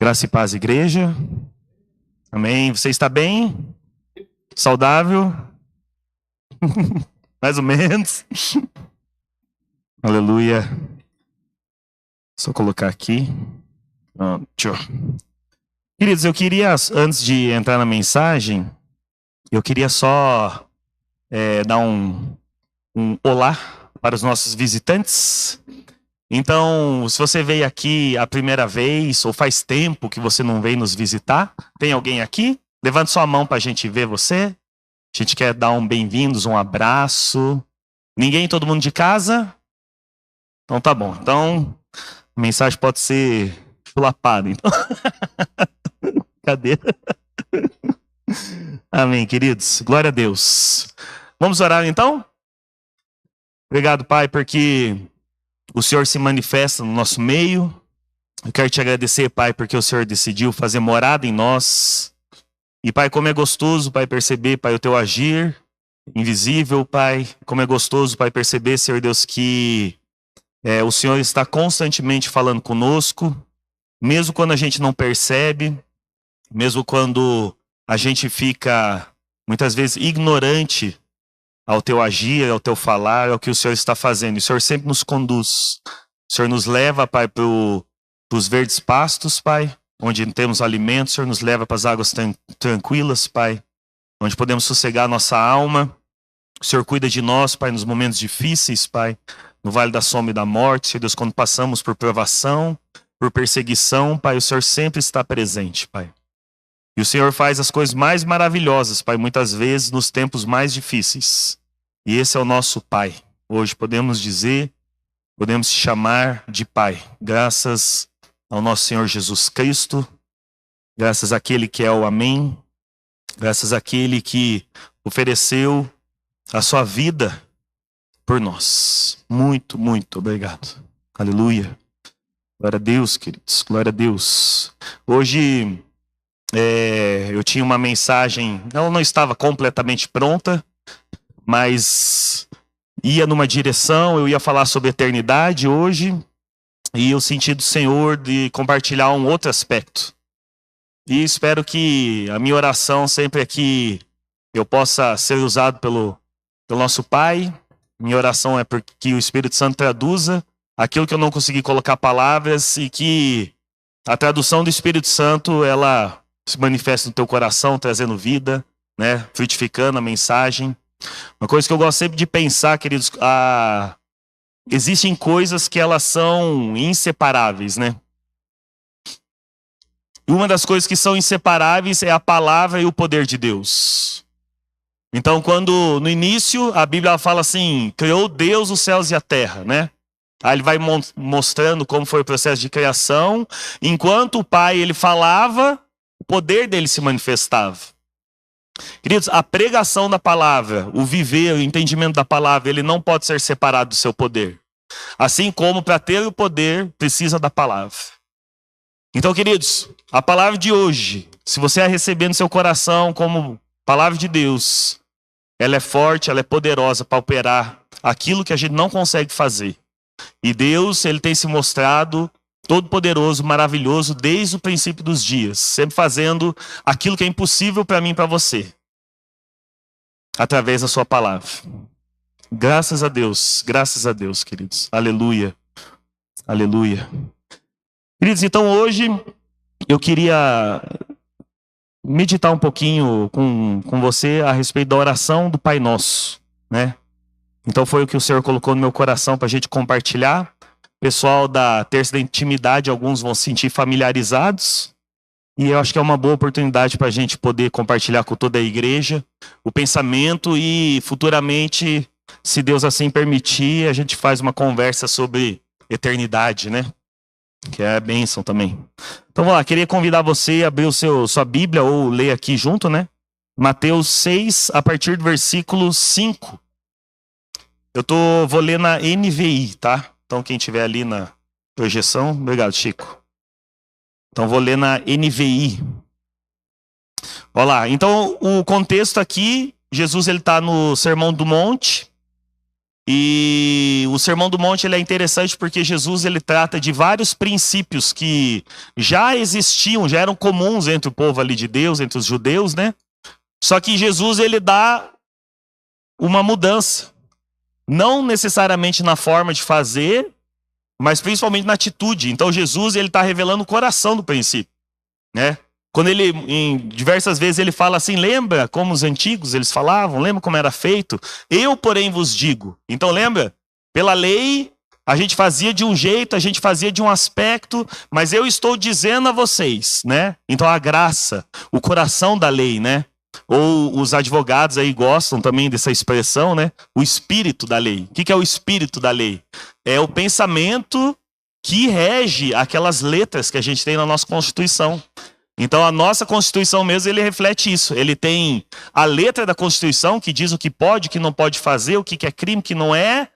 Graça e paz, igreja. Amém. Você está bem? Saudável? Mais ou menos. Aleluia. Só colocar aqui. Queridos, eu queria, antes de entrar na mensagem, eu queria só dar um olá para os nossos visitantes. Então, se você veio aqui a primeira vez, ou faz tempo que você não veio nos visitar, tem alguém aqui? Levante sua mão para a gente ver você. A gente quer dar um bem-vindos, um abraço. Ninguém? Todo mundo de casa? Então tá bom. Então, a mensagem pode ser chulapada. Então. Cadê? Amém, queridos. Glória a Deus. Vamos orar então? Obrigado, Pai, porque o Senhor se manifesta no nosso meio. Eu quero te agradecer, Pai, porque o Senhor decidiu fazer morada em nós. E, Pai, como é gostoso, Pai, perceber, Pai, o teu agir invisível, Pai. Como é gostoso, Pai, perceber, Senhor Deus, que o Senhor está constantemente falando conosco, mesmo quando a gente não percebe, mesmo quando a gente fica, muitas vezes, ignorante ao teu agir, ao teu falar, ao que o Senhor está fazendo. E o Senhor sempre nos conduz. O Senhor nos leva, Pai, para os verdes pastos, Pai, onde temos alimento. O Senhor nos leva para as águas tranquilas, Pai, onde podemos sossegar nossa alma. O Senhor cuida de nós, Pai, nos momentos difíceis, Pai, no vale da sombra e da morte. Senhor Deus, quando passamos por provação, por perseguição, Pai, o Senhor sempre está presente, Pai. E o Senhor faz as coisas mais maravilhosas, Pai, muitas vezes nos tempos mais difíceis. E esse é o nosso Pai. Hoje podemos dizer, podemos te chamar de Pai. Graças ao nosso Senhor Jesus Cristo. Graças àquele que é o Amém. Graças àquele que ofereceu a sua vida por nós. Muito, muito obrigado. Aleluia. Glória a Deus, queridos. Glória a Deus. Hoje eu tinha uma mensagem, ela não estava completamente pronta, mas ia numa direção, eu ia falar sobre eternidade hoje, e eu senti do Senhor de compartilhar um outro aspecto. E espero que a minha oração sempre é que eu possa ser usado pelo nosso Pai. Minha oração é que o Espírito Santo traduza aquilo que eu não consegui colocar palavras, e que a tradução do Espírito Santo, ela se manifesta no teu coração, trazendo vida, né? Frutificando a mensagem. Uma coisa que eu gosto sempre de pensar, queridos, existem coisas que elas são inseparáveis, né? E uma das coisas que são inseparáveis é a palavra e o poder de Deus. Então, quando no início a Bíblia fala assim, criou Deus os céus e a terra, né? Aí ele vai mostrando como foi o processo de criação. Enquanto o Pai ele falava, o poder dele se manifestava. Queridos, a pregação da palavra, o viver, o entendimento da palavra, ele não pode ser separado do seu poder. Assim como para ter o poder, precisa da palavra. Então, queridos, a palavra de hoje, se você a receber no seu coração como palavra de Deus, ela é forte, ela é poderosa para operar aquilo que a gente não consegue fazer. E Deus, ele tem se mostrado todo-poderoso, maravilhoso, desde o princípio dos dias, sempre fazendo aquilo que é impossível para mim e para você, através da sua palavra. Graças a Deus, queridos. Aleluia, aleluia. Queridos, então hoje eu queria meditar um pouquinho com você a respeito da oração do Pai Nosso, né? Então foi o que o Senhor colocou no meu coração para a gente compartilhar. Pessoal da Terça da Intimidade, alguns vão se sentir familiarizados. E eu acho que é uma boa oportunidade para a gente poder compartilhar com toda a igreja o pensamento, e futuramente, se Deus assim permitir, a gente faz uma conversa sobre eternidade, né? Que é a bênção também. Então vamos lá, queria convidar você a abrir sua Bíblia ou ler aqui junto, né? Mateus 6, a partir do versículo 5. Eu vou ler na NVI, tá? Então quem tiver ali na projeção, obrigado, Chico. Então vou ler na NVI. Olha lá, então o contexto aqui, Jesus ele está no Sermão do Monte, E o Sermão do Monte ele é interessante porque Jesus ele trata de vários princípios que já existiam, já eram comuns entre o povo ali de Deus, entre os judeus, né? Só que Jesus ele dá uma mudança. Não necessariamente na forma de fazer, mas principalmente na atitude. Então Jesus ele está revelando o coração do princípio, né? Quando ele, em diversas vezes, ele fala assim, lembra como os antigos eles falavam, lembra como era feito? Eu, porém, vos digo. Então lembra? Pela lei, a gente fazia de um jeito, a gente fazia de um aspecto, mas eu estou dizendo a vocês, né? Então a graça, o coração da lei, né? Ou os advogados aí gostam também dessa expressão, né? O espírito da lei. O que é o espírito da lei? É o pensamento que rege aquelas letras que a gente tem na nossa Constituição. Então a nossa Constituição mesmo, ele reflete isso. Ele tem a letra da Constituição que diz o que pode, o que não pode fazer, o que é crime, o que não é.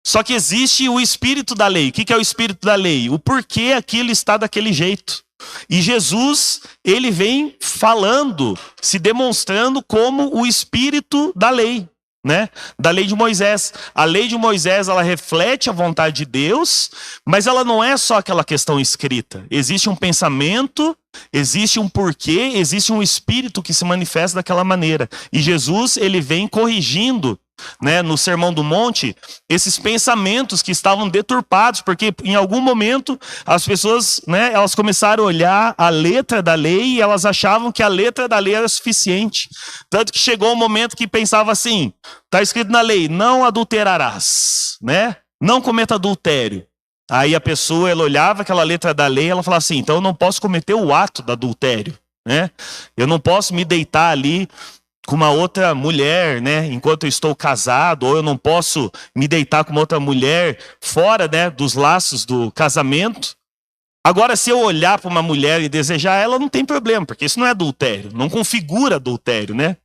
Só que existe o espírito da lei. O que é o espírito da lei? O porquê aquilo está daquele jeito. E Jesus, ele vem falando, se demonstrando como o espírito da lei, né? Da lei de Moisés. A lei de Moisés, ela reflete a vontade de Deus, mas ela não é só aquela questão escrita. Existe um pensamento, existe um porquê, existe um espírito que se manifesta daquela maneira. E Jesus, ele vem corrigindo, né, no Sermão do Monte, esses pensamentos que estavam deturpados, porque em algum momento as pessoas, né, elas começaram a olhar a letra da lei e elas achavam que a letra da lei era suficiente. Tanto que chegou um momento que pensava assim, está escrito na lei, não adulterarás, né? Não cometa adultério. Aí a pessoa, ela olhava aquela letra da lei e ela falava assim, então eu não posso cometer o ato do adultério, né? Eu não posso me deitar ali com uma outra mulher, né, enquanto eu estou casado, ou eu não posso me deitar com uma outra mulher fora, né, dos laços do casamento. Agora, se eu olhar para uma mulher e desejar ela, não tem problema, porque isso não é adultério, não configura adultério, né?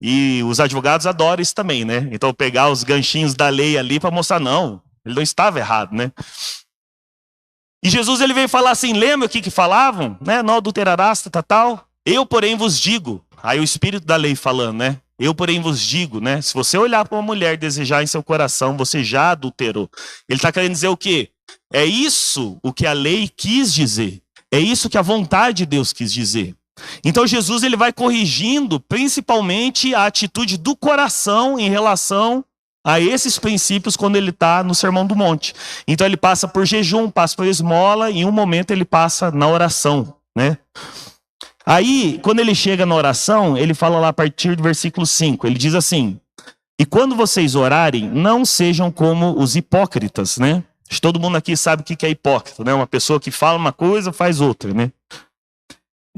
E os advogados adoram isso também, né? Então pegar os ganchinhos da lei ali para mostrar, não, ele não estava errado, né? E Jesus ele veio falar assim, lembra o que falavam? Né? Não adulterarás, tal. Eu, porém, vos digo. Aí o espírito da lei falando, né? Eu, porém, vos digo, né? Se você olhar para uma mulher e desejar em seu coração, você já adulterou. Ele está querendo dizer o quê? É isso o que a lei quis dizer. É isso que a vontade de Deus quis dizer. Então Jesus ele vai corrigindo principalmente a atitude do coração em relação a esses princípios quando ele está no Sermão do Monte. Então ele passa por jejum, passa por esmola e em um momento ele passa na oração, né? Aí, quando ele chega na oração, ele fala lá a partir do versículo 5, ele diz assim, e quando vocês orarem, não sejam como os hipócritas, né? Todo mundo aqui sabe o que é hipócrita, né? Uma pessoa que fala uma coisa, faz outra, né?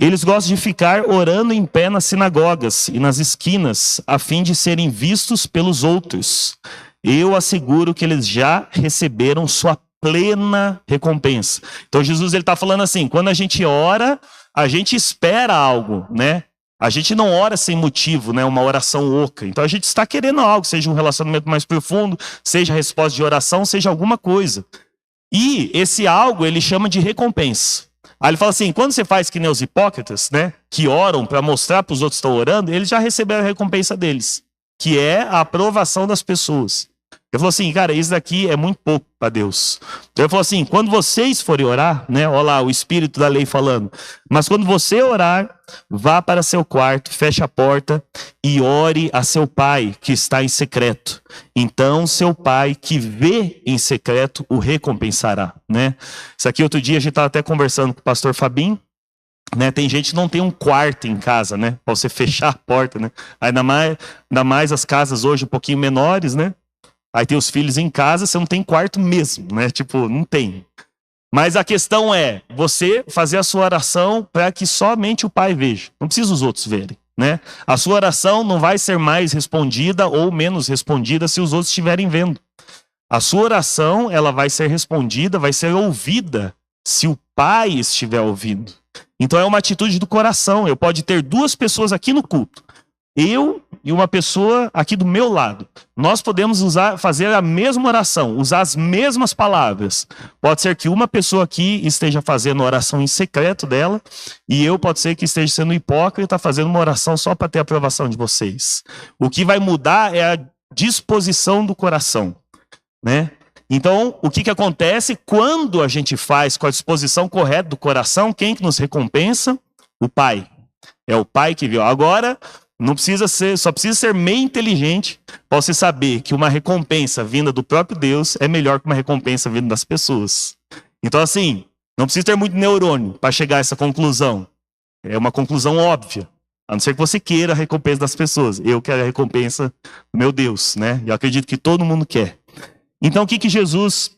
Eles gostam de ficar orando em pé nas sinagogas e nas esquinas, a fim de serem vistos pelos outros. Eu asseguro que eles já receberam sua plena recompensa. Então Jesus ele está falando assim, quando a gente ora, a gente espera algo, né? A gente não ora sem motivo, né? Uma oração oca. Então a gente está querendo algo, seja um relacionamento mais profundo, seja resposta de oração, seja alguma coisa. E esse algo ele chama de recompensa. Aí ele fala assim, quando você faz que nem os hipócritas, né? Que oram para mostrar para os outros que estão orando, eles já receberam a recompensa deles, que é a aprovação das pessoas. Ele falou assim, cara, isso daqui é muito pouco para Deus. Então ele falou assim, quando vocês forem orar, né? Olha lá, o espírito da lei falando. Mas quando você orar, vá para seu quarto, feche a porta e ore a seu pai que está em secreto. Então seu pai que vê em secreto o recompensará, né? Isso aqui outro dia a gente estava até conversando com o pastor Fabinho. Né, tem gente que não tem um quarto em casa, né? Para você fechar a porta, né? Ainda mais as casas hoje um pouquinho menores, né? Aí tem os filhos em casa, você não tem quarto mesmo, né? Tipo, não tem. Mas a questão é você fazer a sua oração para que somente o Pai veja. Não precisa os outros verem, né? A sua oração não vai ser mais respondida ou menos respondida se os outros estiverem vendo. A sua oração, ela vai ser respondida, vai ser ouvida se o Pai estiver ouvindo. Então é uma atitude do coração. Eu pode ter duas pessoas aqui no culto. Eu e uma pessoa aqui do meu lado. Nós podemos fazer a mesma oração, usar as mesmas palavras. Pode ser que uma pessoa aqui esteja fazendo a oração em secreto dela, e eu pode ser que esteja sendo hipócrita, fazendo uma oração só para ter a aprovação de vocês. O que vai mudar é disposição do coração, né? Então, o que acontece quando a gente faz com a disposição correta do coração? Quem que nos recompensa? O Pai. É o Pai que viu. Agora, não precisa ser, só precisa ser meio inteligente para você saber que uma recompensa vinda do próprio Deus é melhor que uma recompensa vinda das pessoas. Então, assim, não precisa ter muito neurônio para chegar a essa conclusão. É uma conclusão óbvia. A não ser que você queira a recompensa das pessoas. Eu quero a recompensa do meu Deus, né? Eu acredito que todo mundo quer. Então, o que Jesus,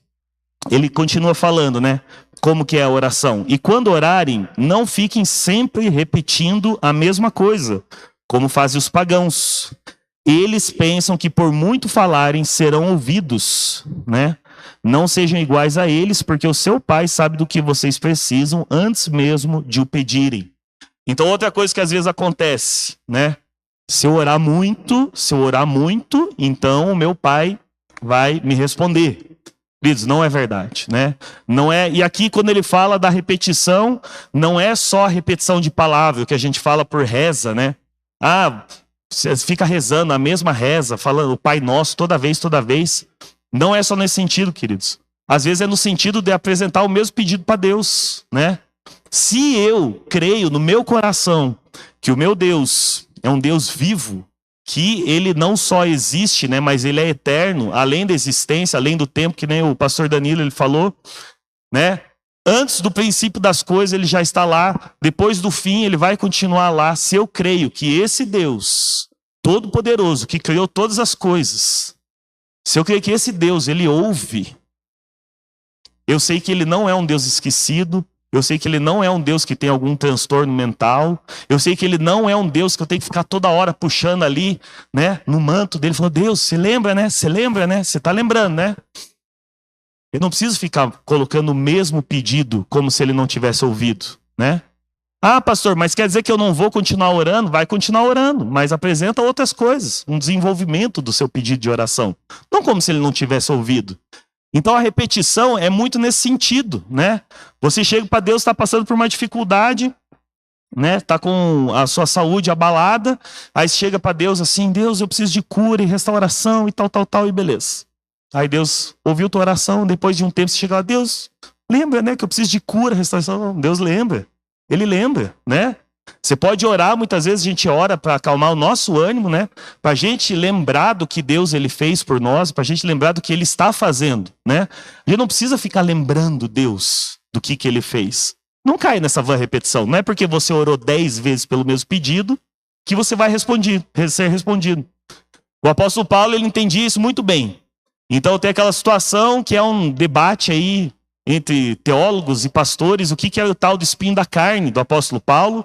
ele continua falando, né? Como que é a oração? E quando orarem, não fiquem sempre repetindo a mesma coisa, como fazem os pagãos. Eles pensam que por muito falarem serão ouvidos, né? Não sejam iguais a eles, porque o seu Pai sabe do que vocês precisam antes mesmo de o pedirem. Então, outra coisa que às vezes acontece, né? Se eu orar muito, então o meu Pai vai me responder. Queridos, não é verdade, né? Não é. E aqui, quando ele fala da repetição, não é só a repetição de palavra, que a gente fala por reza, né? Ah, você fica rezando a mesma reza, falando o Pai Nosso toda vez. Não é só nesse sentido, queridos. Às vezes é no sentido de apresentar o mesmo pedido para Deus, né? Se eu creio no meu coração que o meu Deus é um Deus vivo, que ele não só existe, né, mas ele é eterno, além da existência, além do tempo, que nem o pastor Danilo ele falou, né? Antes do princípio das coisas ele já está lá, depois do fim ele vai continuar lá. Se eu creio que esse Deus todo-poderoso, que criou todas as coisas, se eu creio que esse Deus, ele ouve, eu sei que ele não é um Deus esquecido, eu sei que ele não é um Deus que tem algum transtorno mental. Eu sei que ele não é um Deus que eu tenho que ficar toda hora puxando ali, né, no manto dele, falando, Deus, você lembra, né? Você lembra, né? Você está lembrando, né? Eu não preciso ficar colocando o mesmo pedido como se ele não tivesse ouvido, né? Ah, pastor, mas quer dizer que eu não vou continuar orando? Vai continuar orando, mas apresenta outras coisas, um desenvolvimento do seu pedido de oração. Não como se ele não tivesse ouvido. Então a repetição é muito nesse sentido, né? Você chega para Deus, está passando por uma dificuldade, né? Está com a sua saúde abalada, aí chega para Deus assim, Deus, eu preciso de cura e restauração e tal, e beleza. Aí Deus ouviu tua oração, depois de um tempo você chega lá, Deus, lembra, né, que eu preciso de cura, restauração. Deus lembra, ele lembra, né? Você pode orar, muitas vezes a gente ora para acalmar o nosso ânimo, né? Para a gente lembrar do que Deus ele fez por nós, para a gente lembrar do que ele está fazendo, né? A gente não precisa ficar lembrando Deus do que ele fez. Não cai nessa vã repetição. Não é porque você orou 10 vezes pelo mesmo pedido que você vai ser respondido. O apóstolo Paulo ele entendia isso muito bem. Então tem aquela situação que é um debate aí entre teólogos e pastores, o que é o tal do espinho da carne do apóstolo Paulo.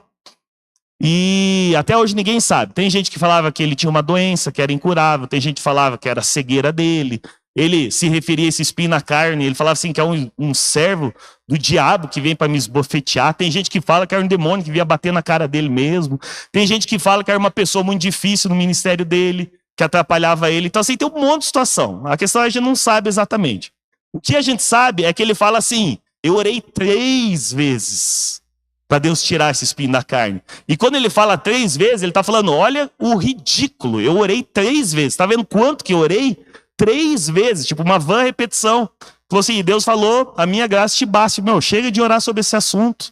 E até hoje ninguém sabe. Tem gente que falava que ele tinha uma doença que era incurável, tem gente que falava que era a cegueira dele. Ele se referia a esse espinho na carne, ele falava assim que é um servo do diabo que vem para me esbofetear. Tem gente que fala que era um demônio que vinha bater na cara dele mesmo. Tem gente que fala que era uma pessoa muito difícil no ministério dele, que atrapalhava ele. Então assim, tem um monte de situação. A questão é que a gente não sabe exatamente. O que a gente sabe é que ele fala assim, eu orei 3 vezes para Deus tirar esse espinho da carne. E quando ele fala 3 vezes, ele está falando, olha o ridículo, eu orei 3 vezes. Está vendo quanto que eu orei? 3 vezes, tipo uma vã repetição. Falou assim, Deus falou, a minha graça te basta. Meu, chega de orar sobre esse assunto.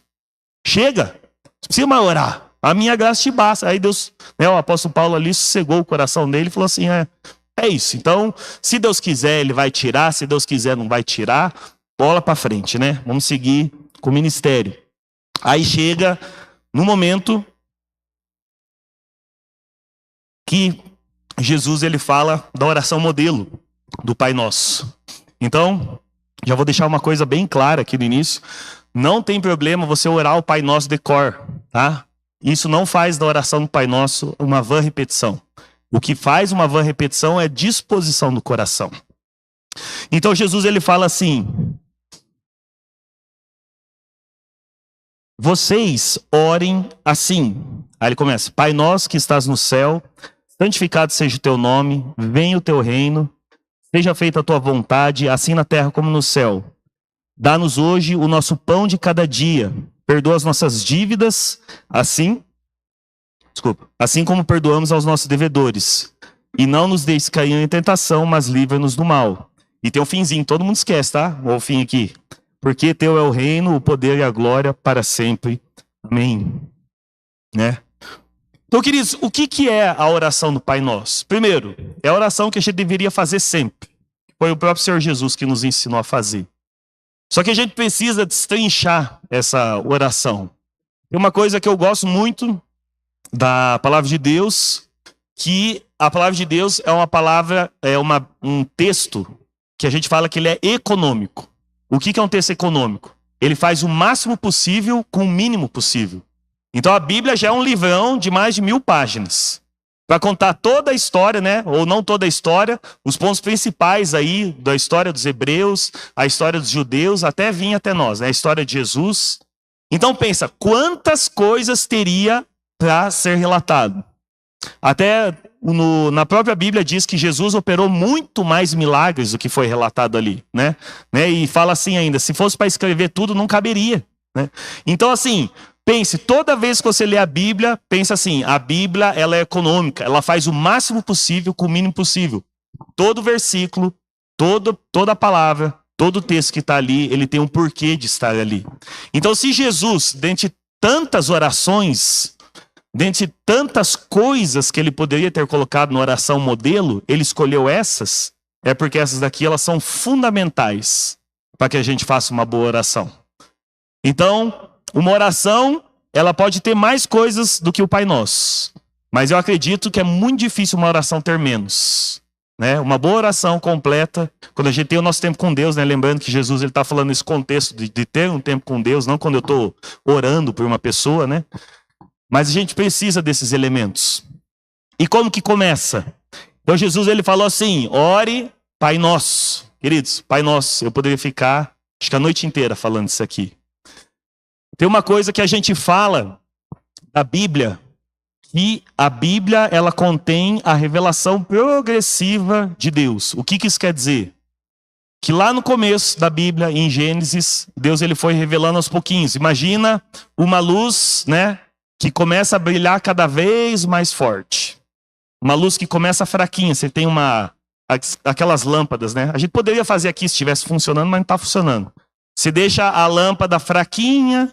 Chega, não precisa mais orar. A minha graça te basta. Aí Deus, né, o apóstolo Paulo ali sossegou o coração dele e falou assim, é isso. Então, se Deus quiser, ele vai tirar. Se Deus quiser, não vai tirar. Bola para frente, né? Vamos seguir com o ministério. Aí chega no momento que Jesus ele fala da oração modelo do Pai Nosso. Então, já vou deixar uma coisa bem clara aqui no início. Não tem problema você orar o Pai Nosso de cor, tá? Isso não faz da oração do Pai Nosso uma vã repetição. O que faz uma vã repetição é disposição do coração. Então Jesus ele fala assim, vocês orem assim. Aí ele começa, Pai nosso que estás no céu, santificado seja o teu nome, venha o teu reino, seja feita a tua vontade, assim na terra como no céu. Dá-nos hoje o nosso pão de cada dia, perdoa as nossas dívidas, assim como perdoamos aos nossos devedores. E não nos deixes cair em tentação, mas livra-nos do mal. E tem um finzinho, todo mundo esquece, tá? O fim aqui. Porque teu é o reino, o poder e a glória para sempre. Amém. Né? Então, queridos, o que é a oração do Pai Nosso? Primeiro, é a oração que a gente deveria fazer sempre. Foi o próprio Senhor Jesus que nos ensinou a fazer. Só que a gente precisa destrinchar essa oração. Tem uma coisa que eu gosto muito da palavra de Deus, que a palavra de Deus é uma palavra, um texto que a gente fala que ele é econômico. O que é um texto econômico? Ele faz o máximo possível com o mínimo possível. Então a Bíblia já é um livrão de mais de 1000 páginas. Para contar toda a história, né? Ou não toda a história, os pontos principais aí da história dos hebreus, a história dos judeus, até vir até nós, né? A história de Jesus. Então pensa, quantas coisas teria para ser relatado? Até na própria Bíblia diz que Jesus operou muito mais milagres do que foi relatado ali, né? E fala assim ainda, se fosse para escrever tudo, não caberia, né? Então assim, pense, toda vez que você lê a Bíblia, pensa assim, a Bíblia ela é econômica, ela faz o máximo possível com o mínimo possível. Todo versículo, toda a palavra, todo o texto que está ali, ele tem um porquê de estar ali. Então se Jesus, dentre tantas orações, dentre tantas coisas que ele poderia ter colocado na oração modelo, ele escolheu essas, é porque essas daqui elas são fundamentais para que a gente faça uma boa oração. Então, uma oração, ela pode ter mais coisas do que o Pai Nosso, mas eu acredito que é muito difícil uma oração ter menos, né? Uma boa oração completa, quando a gente tem o nosso tempo com Deus, né? Lembrando que Jesus está falando nesse contexto de ter um tempo com Deus, não quando eu estou orando por uma pessoa, né? Mas a gente precisa desses elementos. E como que começa? Então Jesus ele falou assim, ore Pai Nosso. Queridos, Pai Nosso, eu poderia ficar acho que a noite inteira falando isso aqui. Tem uma coisa que a gente fala da Bíblia, que a Bíblia ela contém a revelação progressiva de Deus. O que isso quer dizer? Que lá no começo da Bíblia, em Gênesis, Deus ele foi revelando aos pouquinhos. Imagina uma luz, né? Que começa a brilhar cada vez mais forte. Uma luz que começa fraquinha. Você tem aquelas lâmpadas, né? A gente poderia fazer aqui se estivesse funcionando, mas não está funcionando. Você deixa a lâmpada fraquinha,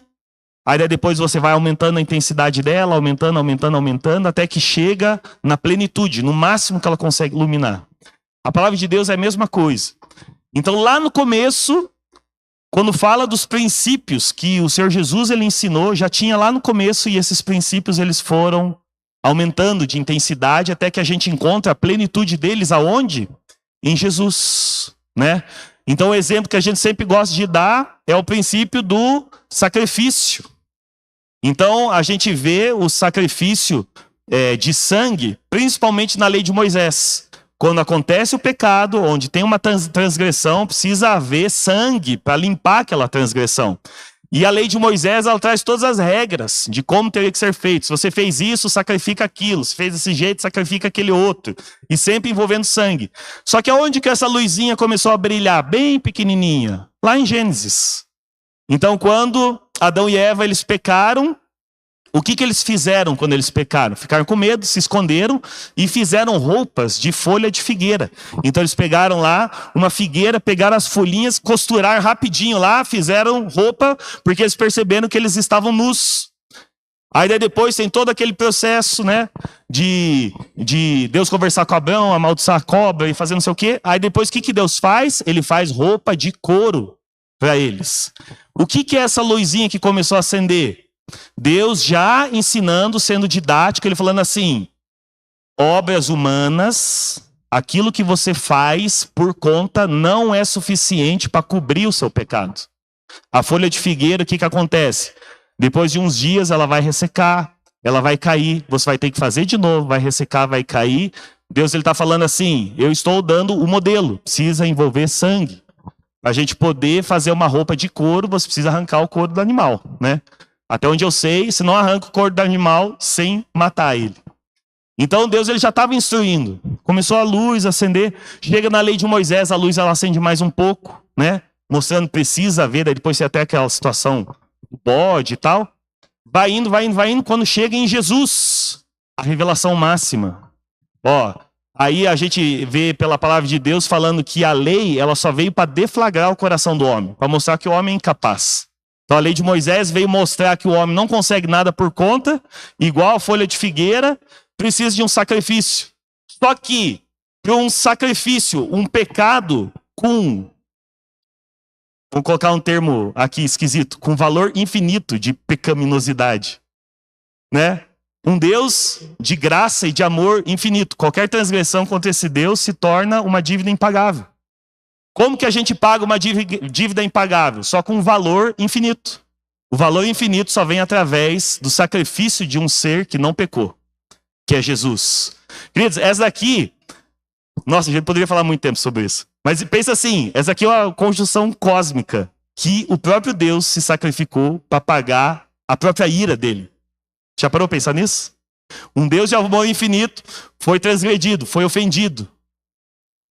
aí depois você vai aumentando a intensidade dela, aumentando, até que chega na plenitude, no máximo que ela consegue iluminar. A palavra de Deus é a mesma coisa. Então lá no começo, quando fala dos princípios que o Senhor Jesus ele ensinou, já tinha lá no começo e esses princípios eles foram aumentando de intensidade até que a gente encontra a plenitude deles aonde? Em Jesus, né? Então o exemplo que a gente sempre gosta de dar é o princípio do sacrifício. Então a gente vê o sacrifício de sangue, principalmente na lei de Moisés. Quando acontece o pecado, onde tem uma transgressão, precisa haver sangue para limpar aquela transgressão. E a lei de Moisés, ela traz todas as regras de como teria que ser feito. Se você fez isso, sacrifica aquilo. Se fez desse jeito, sacrifica aquele outro. E sempre envolvendo sangue. Só que aonde que essa luzinha começou a brilhar? Bem pequenininha. Lá em Gênesis. Então, quando Adão e Eva, eles pecaram, o que eles fizeram quando eles pecaram? Ficaram com medo, se esconderam e fizeram roupas de folha de figueira. Então eles pegaram lá uma figueira, pegaram as folhinhas, costuraram rapidinho lá, fizeram roupa, porque eles perceberam que eles estavam nus. Aí depois tem todo aquele processo, né, de Deus conversar com Abraão, amaldiçoar a cobra e fazer não sei o quê. Aí depois o que Deus faz? Ele faz roupa de couro para eles. O que é essa luzinha que começou a acender? Deus já ensinando, sendo didático, ele falando assim, obras humanas, aquilo que você faz por conta não é suficiente para cobrir o seu pecado. A folha de figueira, o que acontece? Depois de uns dias ela vai ressecar, ela vai cair, você vai ter que fazer de novo, vai ressecar, vai cair. Deus está falando assim, eu estou dando o modelo, precisa envolver sangue. Para a gente poder fazer uma roupa de couro, você precisa arrancar o couro do animal, né? Até onde eu sei, você não arranca o couro do animal sem matar ele. Então Deus ele já estava instruindo. Começou a luz a acender. Chega na lei de Moisés, a luz ela acende mais um pouco, né? Mostrando precisa ver, daí depois tem até aquela situação do bode e tal. Vai indo. Quando chega em Jesus, a revelação máxima. Ó, Aí a gente vê pela palavra de Deus falando que a lei ela só veio para deflagrar o coração do homem, para mostrar que o homem é incapaz. Então a lei de Moisés veio mostrar que o homem não consegue nada por conta, igual a folha de figueira, precisa de um sacrifício. Só que para um sacrifício, um pecado com, vou colocar um termo aqui esquisito, com valor infinito de pecaminosidade, né? Um Deus de graça e de amor infinito. Qualquer transgressão contra esse Deus se torna uma dívida impagável. Como que a gente paga uma dívida impagável? Só com um valor infinito. O valor infinito só vem através do sacrifício de um ser que não pecou, que é Jesus. Queridos, essa daqui, nossa, a gente poderia falar muito tempo sobre isso. Mas pensa assim, essa aqui é uma conjunção cósmica, que o próprio Deus se sacrificou para pagar a própria ira dele. Já parou para pensar nisso? Um Deus de amor infinito foi transgredido, foi ofendido.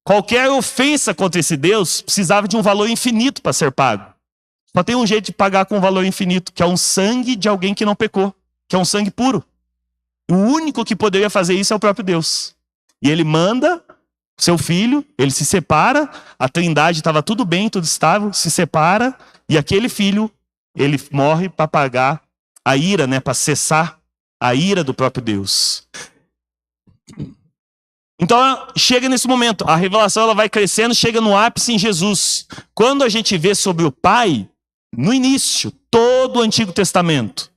Qualquer ofensa contra esse Deus precisava de um valor infinito para ser pago. Só tem um jeito de pagar com um valor infinito, que é um sangue de alguém que não pecou, que é um sangue puro. O único que poderia fazer isso é o próprio Deus. E ele manda seu filho, ele se separa, a Trindade estava tudo bem, tudo estável, se separa, e aquele filho, ele morre para pagar a ira, né, para cessar a ira do próprio Deus. Então, chega nesse momento, a revelação ela vai crescendo, chega no ápice em Jesus. Quando a gente vê sobre o Pai, no início, todo o Antigo Testamento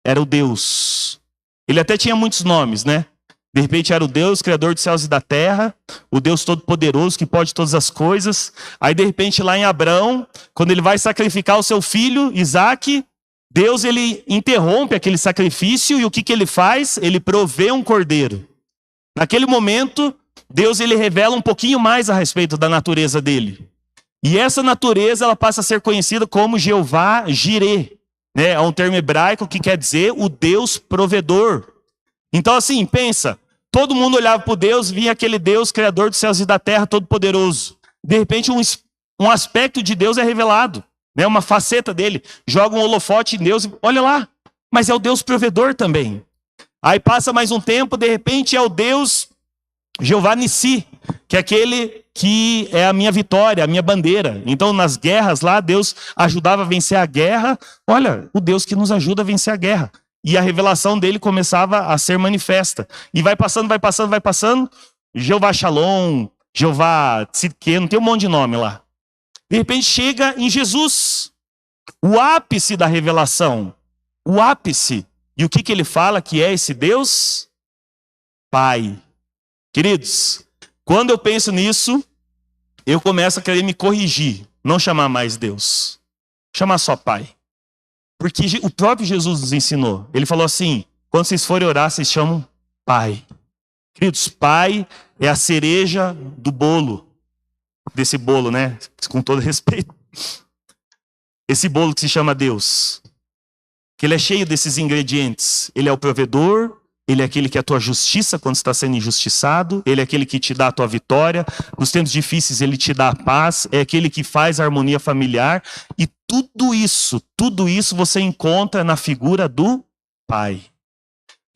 era o Deus. Ele até tinha muitos nomes, né? De repente era o Deus, Criador dos céus e da terra, o Deus Todo-Poderoso, que pode todas as coisas. Aí, de repente, lá em Abraão, quando ele vai sacrificar o seu filho, Isaque, Deus ele interrompe aquele sacrifício e o que ele faz? Ele provê um cordeiro. Naquele momento, Deus ele revela um pouquinho mais a respeito da natureza dele. E essa natureza ela passa a ser conhecida como Jeová Jireh, né? É um termo hebraico que quer dizer o Deus provedor. Então assim, pensa, todo mundo olhava para o Deus, vinha aquele Deus, Criador dos céus e da terra, todo-poderoso. De repente um aspecto de Deus é revelado, né? Uma faceta dele. Joga um holofote em Deus e olha lá, mas é o Deus provedor também. Aí passa mais um tempo, de repente é o Deus Jeová Nissi, que é aquele que é a minha vitória, a minha bandeira. Então nas guerras lá, Deus ajudava a vencer a guerra. Olha, o Deus que nos ajuda a vencer a guerra. E a revelação dele começava a ser manifesta. E vai passando. Jeová Shalom, Jeová Tzidkenu, tem um monte de nome lá. De repente chega em Jesus, o ápice da revelação. O ápice. E o que ele fala que é esse Deus? Pai. Queridos, quando eu penso nisso, eu começo a querer me corrigir. Não chamar mais Deus. Chamar só Pai. Porque o próprio Jesus nos ensinou. Ele falou assim, quando vocês forem orar, vocês chamam Pai. Queridos, Pai é a cereja do bolo. Desse bolo, né? Com todo respeito. Esse bolo que se chama Deus. Que ele é cheio desses ingredientes. Ele é o provedor, ele é aquele que é a tua justiça quando está sendo injustiçado, ele é aquele que te dá a tua vitória, nos tempos difíceis ele te dá a paz, é aquele que faz a harmonia familiar, e tudo isso você encontra na figura do Pai.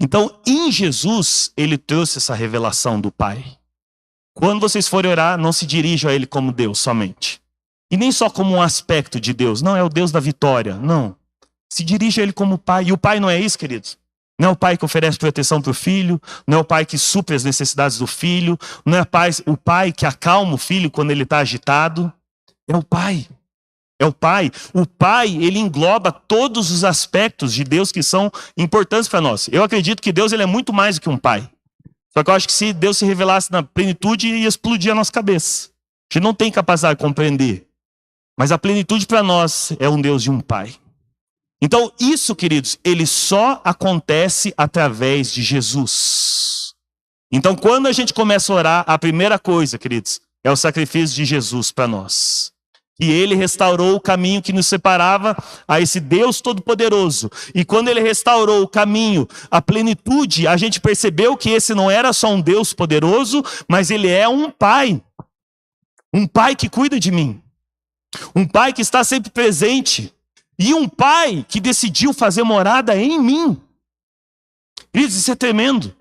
Então, em Jesus, ele trouxe essa revelação do Pai. Quando vocês forem orar, não se dirijam a ele como Deus somente. E nem só como um aspecto de Deus, não é o Deus da vitória, não. Se dirige a ele como Pai. E o Pai não é isso, queridos? Não é o pai que oferece proteção para o filho, não é o pai que supre as necessidades do filho, não é o pai que acalma o filho quando ele está agitado. É o Pai. É o Pai. O Pai, ele engloba todos os aspectos de Deus que são importantes para nós. Eu acredito que Deus ele é muito mais do que um pai. Só que eu acho que se Deus se revelasse na plenitude, ia explodir a nossa cabeça. A gente não tem capacidade de compreender. Mas a plenitude para nós é um Deus de um Pai. Então isso, queridos, ele só acontece através de Jesus. Então quando a gente começa a orar, a primeira coisa, queridos, é o sacrifício de Jesus para nós. E ele restaurou o caminho que nos separava a esse Deus Todo-Poderoso. E quando ele restaurou o caminho, a plenitude, a gente percebeu que esse não era só um Deus poderoso, mas ele é um Pai. Um Pai que cuida de mim. Um Pai que está sempre presente. E um Pai que decidiu fazer morada em mim. Isso é tremendo.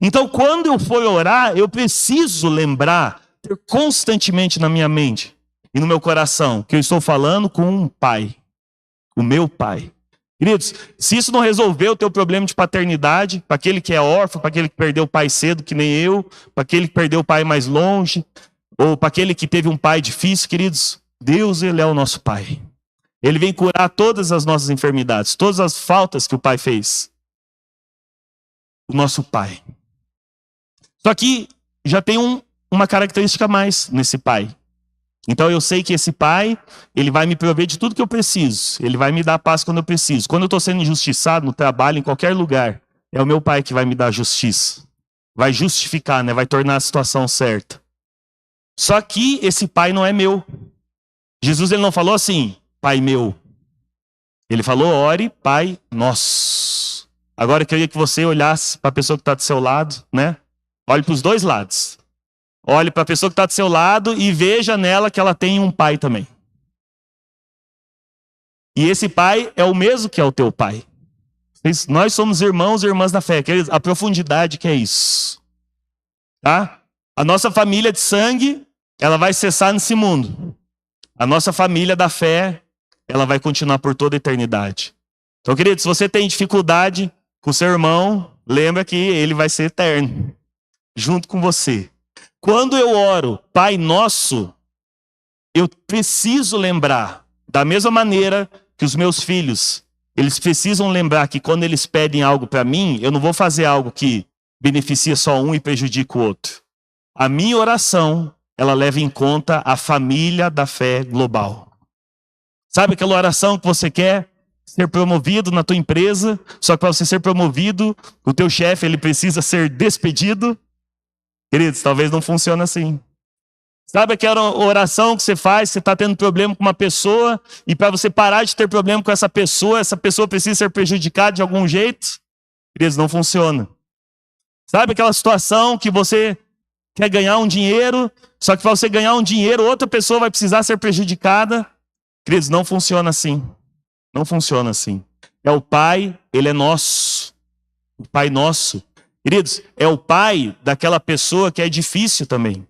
Então, quando eu for orar, eu preciso lembrar, ter constantemente na minha mente e no meu coração, que eu estou falando com um pai, o meu pai. Queridos, se isso não resolver o teu problema de paternidade, para aquele que é órfão, para aquele que perdeu o pai cedo, que nem eu, para aquele que perdeu o pai mais longe, ou para aquele que teve um pai difícil, queridos, Deus, Ele é o nosso pai. Ele vem curar todas as nossas enfermidades, todas as faltas que o pai fez. O nosso pai. Só que já tem uma característica a mais nesse pai. Então eu sei que esse pai, ele vai me prover de tudo que eu preciso. Ele vai me dar paz quando eu preciso. Quando eu estou sendo injustiçado no trabalho, em qualquer lugar, é o meu pai que vai me dar justiça. Vai justificar, né? Vai tornar a situação certa. Só que esse pai não é meu. Jesus, ele não falou assim, pai meu. Ele falou, ore, pai nosso. Agora eu queria que você olhasse para a pessoa que está do seu lado, né? Olhe para os dois lados. Olhe para a pessoa que está do seu lado e veja nela que ela tem um pai também. E esse pai é o mesmo que é o teu pai. Nós somos irmãos e irmãs da fé. Queridos, a profundidade que é isso. Tá? A nossa família de sangue, ela vai cessar nesse mundo. A nossa família da fé, ela vai continuar por toda a eternidade. Então, queridos, se você tem dificuldade com seu irmão, lembra que ele vai ser eterno, junto com você. Quando eu oro, Pai Nosso, eu preciso lembrar, da mesma maneira que os meus filhos, eles precisam lembrar que quando eles pedem algo para mim, eu não vou fazer algo que beneficia só um e prejudica o outro. A minha oração, ela leva em conta a família da fé global. Sabe aquela oração que você quer ser promovido na tua empresa, só que para você ser promovido, o teu chefe, ele precisa ser despedido? Queridos, talvez não funcione assim. Sabe aquela oração que você faz, você está tendo problema com uma pessoa, e para você parar de ter problema com essa pessoa precisa ser prejudicada de algum jeito? Queridos, não funciona. Sabe aquela situação que você quer ganhar um dinheiro, só que para você ganhar um dinheiro, outra pessoa vai precisar ser prejudicada? Queridos, não funciona assim. Não funciona assim. É o Pai, Ele é nosso. O Pai nosso. Queridos, é o pai daquela pessoa que é difícil também.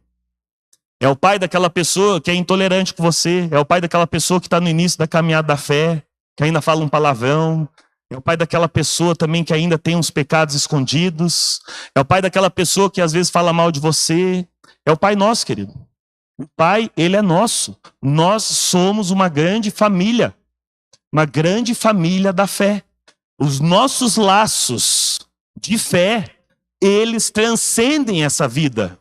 É o pai daquela pessoa que é intolerante com você. É o pai daquela pessoa que está no início da caminhada da fé, que ainda fala um palavrão. É o pai daquela pessoa também que ainda tem uns pecados escondidos. É o pai daquela pessoa que às vezes fala mal de você. É o Pai nosso, querido. O Pai, Ele é nosso. Nós somos uma grande família. Uma grande família da fé. Os nossos laços de fé, eles transcendem essa vida.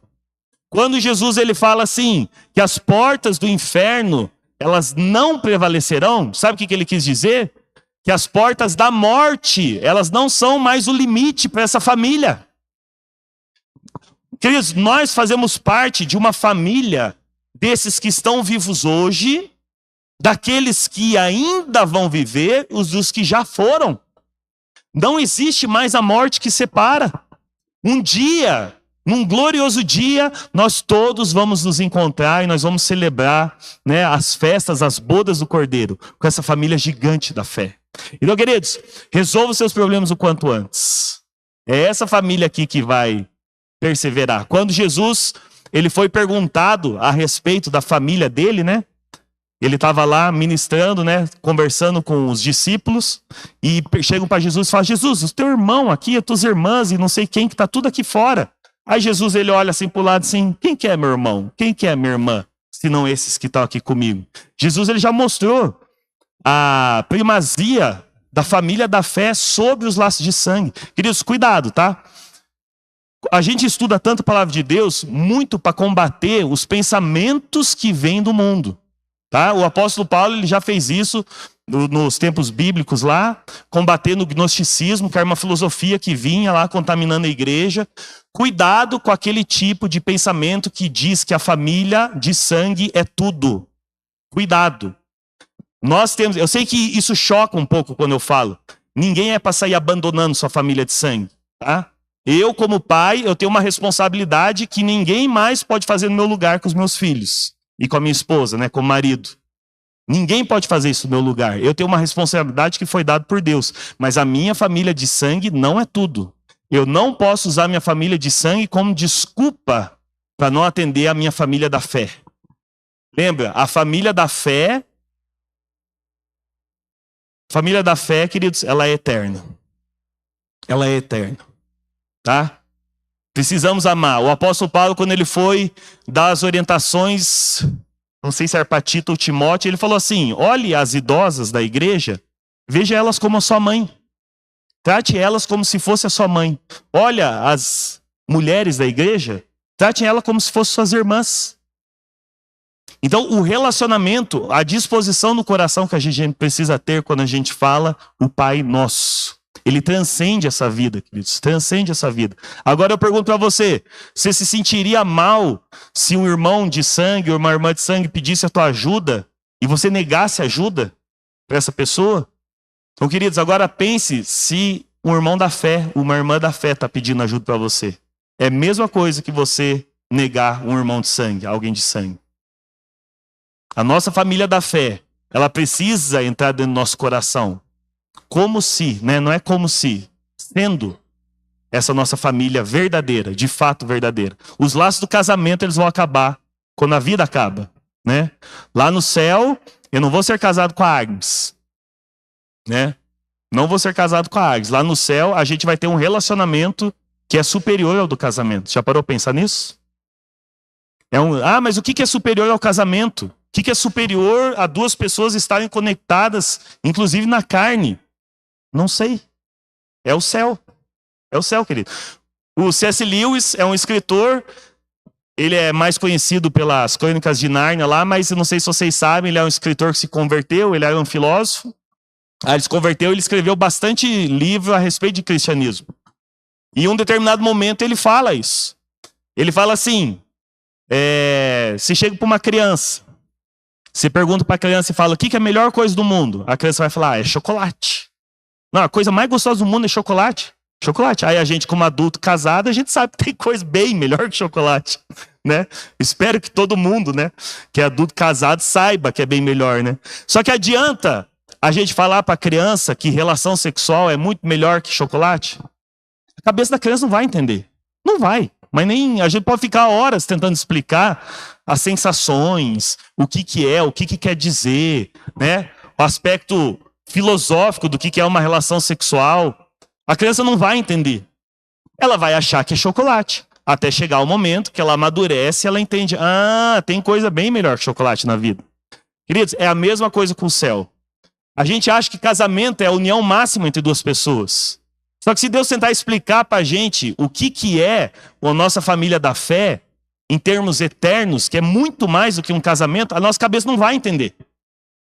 Quando Jesus ele fala assim, que as portas do inferno, elas não prevalecerão, sabe o que ele quis dizer? Que as portas da morte, elas não são mais o limite para essa família. Queridos, nós fazemos parte de uma família desses que estão vivos hoje, daqueles que ainda vão viver, os dos que já foram. Não existe mais a morte que separa. Um dia, num glorioso dia, nós todos vamos nos encontrar e nós vamos celebrar, né, as festas, as bodas do Cordeiro, com essa família gigante da fé. Então, queridos, resolva os seus problemas o quanto antes. É essa família aqui que vai perseverar. Quando Jesus ele foi perguntado a respeito da família dele, né? Ele estava lá ministrando, né, conversando com os discípulos, e chegam para Jesus e falam, Jesus, o teu irmão aqui, as tuas irmãs, e não sei quem, que está tudo aqui fora. Aí Jesus, ele olha assim para o lado assim, quem que é meu irmão? Quem que é minha irmã? Se não esses que estão aqui comigo. Jesus, ele já mostrou a primazia da família da fé sobre os laços de sangue. Queridos, cuidado, tá? A gente estuda tanto a palavra de Deus, muito para combater os pensamentos que vêm do mundo. Tá? O apóstolo Paulo ele já fez isso nos tempos bíblicos lá, combatendo o gnosticismo, que era uma filosofia que vinha lá contaminando a igreja. Cuidado com aquele tipo de pensamento que diz que a família de sangue é tudo. Cuidado. Eu sei que isso choca um pouco quando eu falo. Ninguém é para sair abandonando sua família de sangue. Tá? Eu, como pai, eu tenho uma responsabilidade que ninguém mais pode fazer no meu lugar com os meus filhos. E com a minha esposa, né, como marido. Ninguém pode fazer isso no meu lugar. Eu tenho uma responsabilidade que foi dada por Deus. Mas a minha família de sangue não é tudo. Eu não posso usar minha família de sangue como desculpa para não atender a minha família da fé. Lembra, a família da fé, queridos, ela é eterna. Ela é eterna. Tá? Precisamos amar. O apóstolo Paulo, quando ele foi dar as orientações, não sei se era para Tito ou Timóteo, ele falou assim: olhe as idosas da igreja, veja elas como a sua mãe. Trate elas como se fosse a sua mãe. Olha as mulheres da igreja, trate elas como se fossem suas irmãs. Então, o relacionamento, a disposição no coração que a gente precisa ter quando a gente fala o Pai Nosso. Ele transcende essa vida, queridos. Transcende essa vida. Agora eu pergunto para você: você se sentiria mal se um irmão de sangue ou uma irmã de sangue pedisse a tua ajuda e você negasse ajuda para essa pessoa? Então, queridos, agora pense se um irmão da fé, uma irmã da fé está pedindo ajuda para você. É a mesma coisa que você negar um irmão de sangue, alguém de sangue. A nossa família da fé, ela precisa entrar dentro do nosso coração. Como se, né? Não é como se, sendo essa nossa família verdadeira, de fato verdadeira. Os laços do casamento, eles vão acabar quando a vida acaba, né? Lá no céu, eu não vou ser casado com a Agnes, né? Não vou ser casado com a Agnes. Lá no céu, a gente vai ter um relacionamento que é superior ao do casamento. Já parou para pensar nisso? Mas o que é superior ao casamento? O que é superior a duas pessoas estarem conectadas, inclusive na carne? Não sei. É o céu. É o céu, querido. O C.S. Lewis é um escritor. Ele é mais conhecido pelas Crônicas de Nárnia lá, mas eu não sei se vocês sabem, ele é um escritor que se converteu, ele era um filósofo. Aí ele se converteu, ele escreveu bastante livro a respeito de cristianismo. E em um determinado momento ele fala isso. Ele fala assim, se chega para uma criança, você pergunta para a criança e fala: o que é a melhor coisa do mundo? A criança vai falar: é chocolate. Não, a coisa mais gostosa do mundo é chocolate. Chocolate. Aí a gente, como adulto casado, a gente sabe que tem coisa bem melhor que chocolate, né? Espero que todo mundo, né, que é adulto casado, saiba que é bem melhor, né? Só que adianta a gente falar para a criança que relação sexual é muito melhor que chocolate? A cabeça da criança não vai entender. Não vai. Mas nem a gente pode ficar horas tentando explicar as sensações, o que é, o que quer dizer, né? O aspecto filosófico do que é uma relação sexual. A criança não vai entender. Ela vai achar que é chocolate. Até chegar o momento que ela amadurece e ela entende: tem coisa bem melhor que chocolate na vida. Queridos, é a mesma coisa com o céu. A gente acha que casamento é a união máxima entre duas pessoas. Só que se Deus tentar explicar para a gente o que é a nossa família da fé, em termos eternos, que é muito mais do que um casamento, a nossa cabeça não vai entender.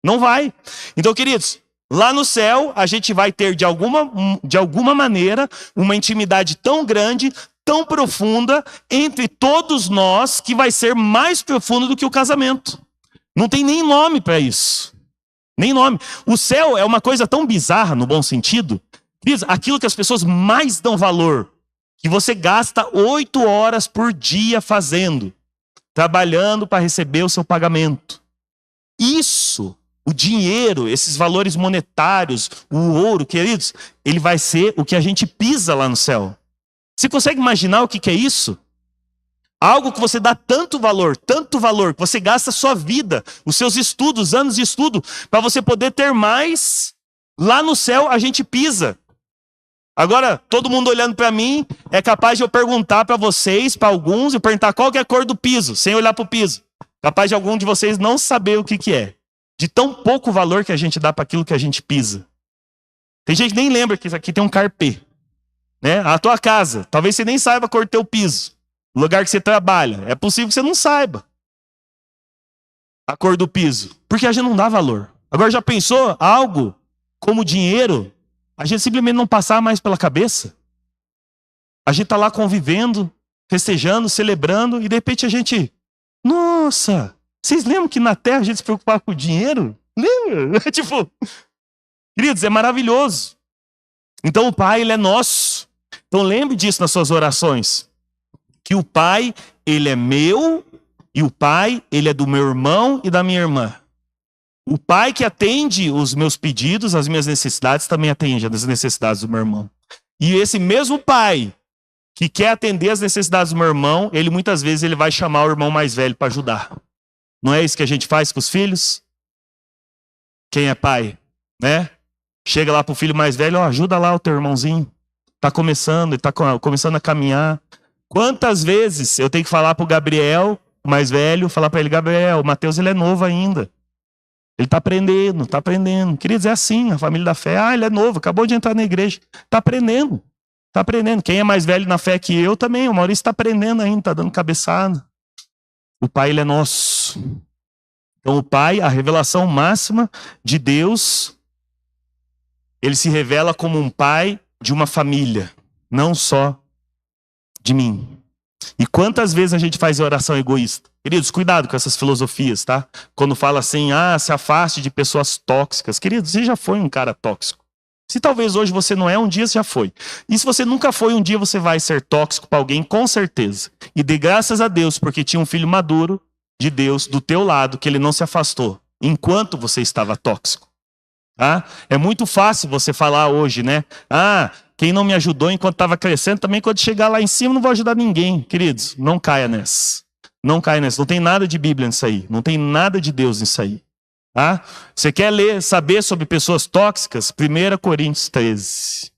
Não vai. Então, queridos, lá no céu, a gente vai ter, de alguma maneira, uma intimidade tão grande, tão profunda, entre todos nós, que vai ser mais profundo do que o casamento. Não tem nem nome para isso. Nem nome. O céu é uma coisa tão bizarra, no bom sentido. Aquilo que as pessoas mais dão valor, que você gasta 8 horas por dia fazendo, trabalhando para receber o seu pagamento. Isso, o dinheiro, esses valores monetários, o ouro, queridos, ele vai ser o que a gente pisa lá no céu. Você consegue imaginar o que é isso? Algo que você dá tanto valor, que você gasta a sua vida, os seus estudos, anos de estudo, para você poder ter mais. Lá no céu a gente pisa. Agora, todo mundo olhando para mim, é capaz de eu perguntar para vocês, para alguns, eu perguntar qual que é a cor do piso, sem olhar para o piso. Capaz de algum de vocês não saber o que é. De tão pouco valor que a gente dá para aquilo que a gente pisa. Tem gente que nem lembra que isso aqui tem um carpê. Né? A tua casa, talvez você nem saiba a cor do teu piso. O lugar que você trabalha, é possível que você não saiba a cor do piso. Porque a gente não dá valor. Agora, já pensou algo como dinheiro, a gente simplesmente não passar mais pela cabeça? A gente tá lá convivendo, festejando, celebrando, e de repente a gente... Nossa, vocês lembram que na Terra a gente se preocupava com o dinheiro? Lembra? Tipo, queridos, é maravilhoso. Então o Pai, Ele é nosso. Então lembre disso nas suas orações. Que o Pai, Ele é meu, e o Pai, Ele é do meu irmão e da minha irmã. O Pai que atende os meus pedidos, as minhas necessidades, também atende as necessidades do meu irmão. E esse mesmo Pai que quer atender as necessidades do meu irmão, ele muitas vezes ele vai chamar o irmão mais velho para ajudar. Não é isso que a gente faz com os filhos? Quem é pai, né? Chega lá pro filho mais velho, ó, ajuda lá o teu irmãozinho. Tá começando, ele tá começando a caminhar. Quantas vezes eu tenho que falar pro Gabriel, o mais velho, falar para ele, Gabriel, o Mateus ele é novo ainda. Ele tá aprendendo, tá aprendendo. Queridos, é assim, a família da fé. Ah, ele é novo, acabou de entrar na igreja. Tá aprendendo, tá aprendendo. Quem é mais velho na fé que eu também, o Maurício tá aprendendo ainda, tá dando cabeçada. O Pai, ele é nosso. Então o Pai, a revelação máxima de Deus, ele se revela como um pai de uma família, não só de mim. E quantas vezes a gente faz oração egoísta? Queridos, cuidado com essas filosofias, tá? Quando fala assim, se afaste de pessoas tóxicas. Queridos, você já foi um cara tóxico. Se talvez hoje você não é, um dia você já foi. E se você nunca foi, um dia você vai ser tóxico para alguém, com certeza. E dê graças a Deus, porque tinha um filho maduro de Deus do teu lado, que ele não se afastou, enquanto você estava tóxico. Tá? É muito fácil você falar hoje, né? Quem não me ajudou enquanto estava crescendo, também quando chegar lá em cima não vou ajudar ninguém. Queridos, não caia nessa. Não caia nessa. Não tem nada de Bíblia nisso aí. Não tem nada de Deus nisso aí. Tá? Você quer saber sobre pessoas tóxicas? 1 Coríntios 13. Você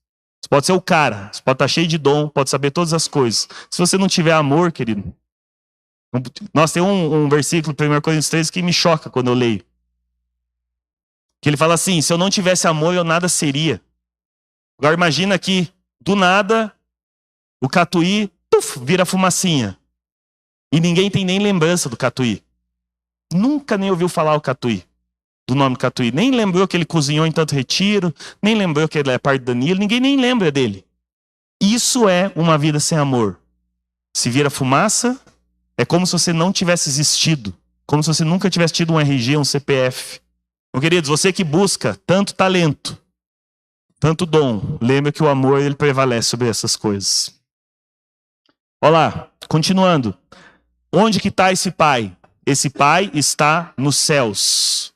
pode ser o cara. Você pode estar cheio de dom, pode saber todas as coisas. Se você não tiver amor, querido. Nós temos um versículo, 1 Coríntios 13, que me choca quando eu leio. Que ele fala assim, se eu não tivesse amor, eu nada seria. Agora imagina que, do nada, o catuí vira fumacinha. E ninguém tem nem lembrança do catuí. Nunca nem ouviu falar o catuí, do nome catuí. Nem lembrou que ele cozinhou em tanto retiro, nem lembrou que ele é parte do Danilo, ninguém nem lembra dele. Isso é uma vida sem amor. Se vira fumaça, é como se você não tivesse existido. Como se você nunca tivesse tido um RG, um CPF. Então, queridos, você que busca tanto talento, tanto dom, lembra que o amor ele prevalece sobre essas coisas. Olha lá, continuando. Onde que está esse Pai? Esse Pai está nos céus.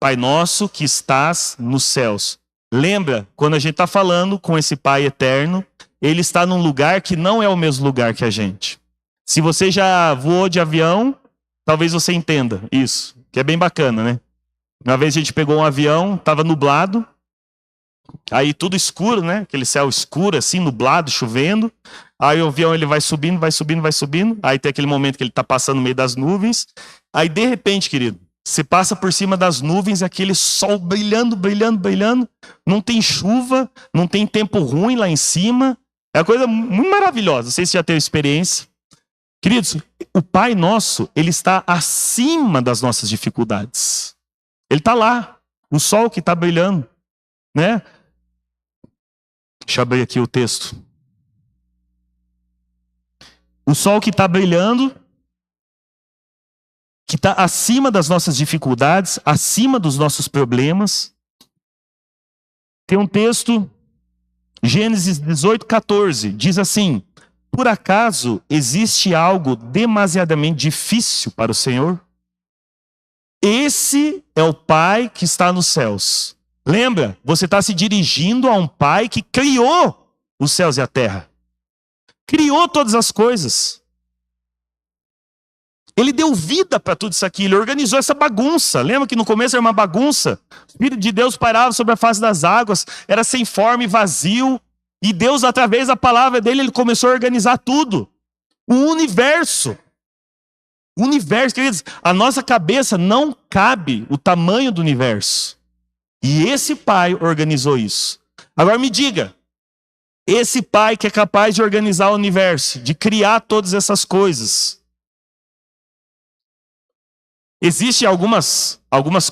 Pai nosso que estás nos céus. Lembra, quando a gente está falando com esse Pai eterno, ele está num lugar que não é o mesmo lugar que a gente. Se você já voou de avião, talvez você entenda isso, que é bem bacana, né? Uma vez a gente pegou um avião, estava nublado, aí tudo escuro, né? Aquele céu escuro, assim, nublado, chovendo. Aí o avião ele vai subindo, vai subindo, vai subindo. Aí tem aquele momento que ele está passando no meio das nuvens. Aí, de repente, querido, você passa por cima das nuvens, aquele sol brilhando, brilhando, brilhando. Não tem chuva, não tem tempo ruim lá em cima. É uma coisa muito maravilhosa. Não sei se já teve experiência. Queridos, o Pai Nosso, ele está acima das nossas dificuldades. Ele está lá, o sol que está brilhando, né? Deixa eu abrir aqui o texto. O sol que está brilhando, que está acima das nossas dificuldades, acima dos nossos problemas. Tem um texto, Gênesis 18:14, diz assim: por acaso existe algo demasiadamente difícil para o Senhor? Esse é o Pai que está nos céus. Lembra? Você está se dirigindo a um Pai que criou os céus e a terra. Criou todas as coisas. Ele deu vida para tudo isso aqui. Ele organizou essa bagunça. Lembra que no começo era uma bagunça? O Espírito de Deus pairava sobre a face das águas. Era sem forma e vazio. E Deus, através da palavra dele, ele começou a organizar tudo. O universo. O universo, queridos, a nossa cabeça não cabe o tamanho do universo. E esse Pai organizou isso. Agora me diga, esse Pai que é capaz de organizar o universo, de criar todas essas coisas. Existem algumas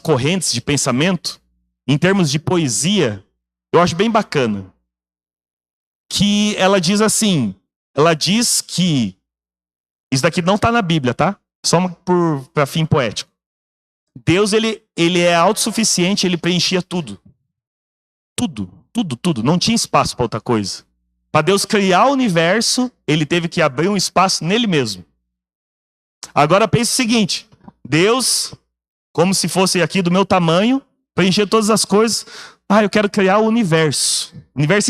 correntes de pensamento, em termos de poesia, eu acho bem bacana. Que ela diz assim, ela diz que, isso daqui não está na Bíblia, tá? Só para fim poético. Deus, ele é autossuficiente, ele preenchia tudo. Tudo, tudo, tudo. Não tinha espaço para outra coisa. Para Deus criar o universo, ele teve que abrir um espaço nele mesmo. Agora pense o seguinte, Deus, como se fosse aqui do meu tamanho, preencher todas as coisas. Eu quero criar o universo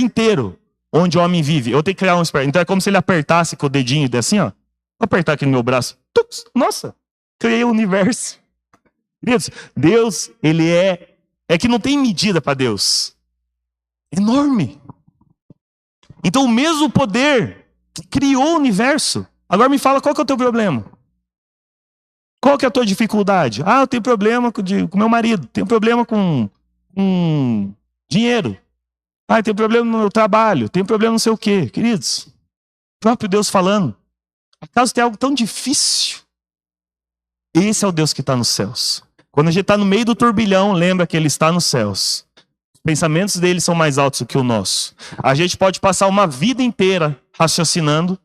inteiro. onde o homem vive. Eu tenho que criar um esperto. Então é como se ele apertasse com o dedinho assim, ó. Vou apertar aqui no meu braço. Tups, nossa, criei o universo. Deus, ele é que não tem medida para Deus. Enorme. Então o mesmo poder que criou o universo. Agora me fala, qual que é o teu problema? Qual que é a tua dificuldade? Ah, eu tenho problema com meu marido. Tenho problema com dinheiro. Ah, eu tenho problema no meu trabalho. Tenho problema não sei o quê. Queridos, o próprio Deus falando. Acaso tem algo tão difícil? Esse é o Deus que está nos céus. Quando a gente está no meio do turbilhão, lembra que Ele está nos céus. Os pensamentos dele são mais altos do que o nosso. A gente pode passar uma vida inteira raciocinando,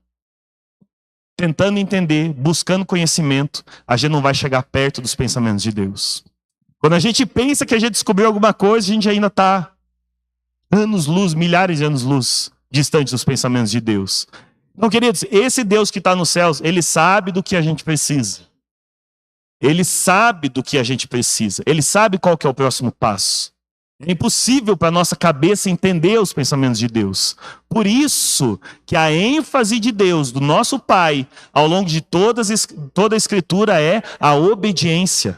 tentando entender, buscando conhecimento. A gente não vai chegar perto dos pensamentos de Deus. Quando a gente pensa que a gente descobriu alguma coisa, a gente ainda está anos-luz, milhares de anos-luz, distante dos pensamentos de Deus. Então, queridos, esse Deus que está nos céus, Ele sabe do que a gente precisa. Ele sabe do que a gente precisa. Ele sabe qual que é o próximo passo. É impossível para a nossa cabeça entender os pensamentos de Deus. Por isso que a ênfase de Deus, do nosso Pai, ao longo de toda a Escritura é a obediência.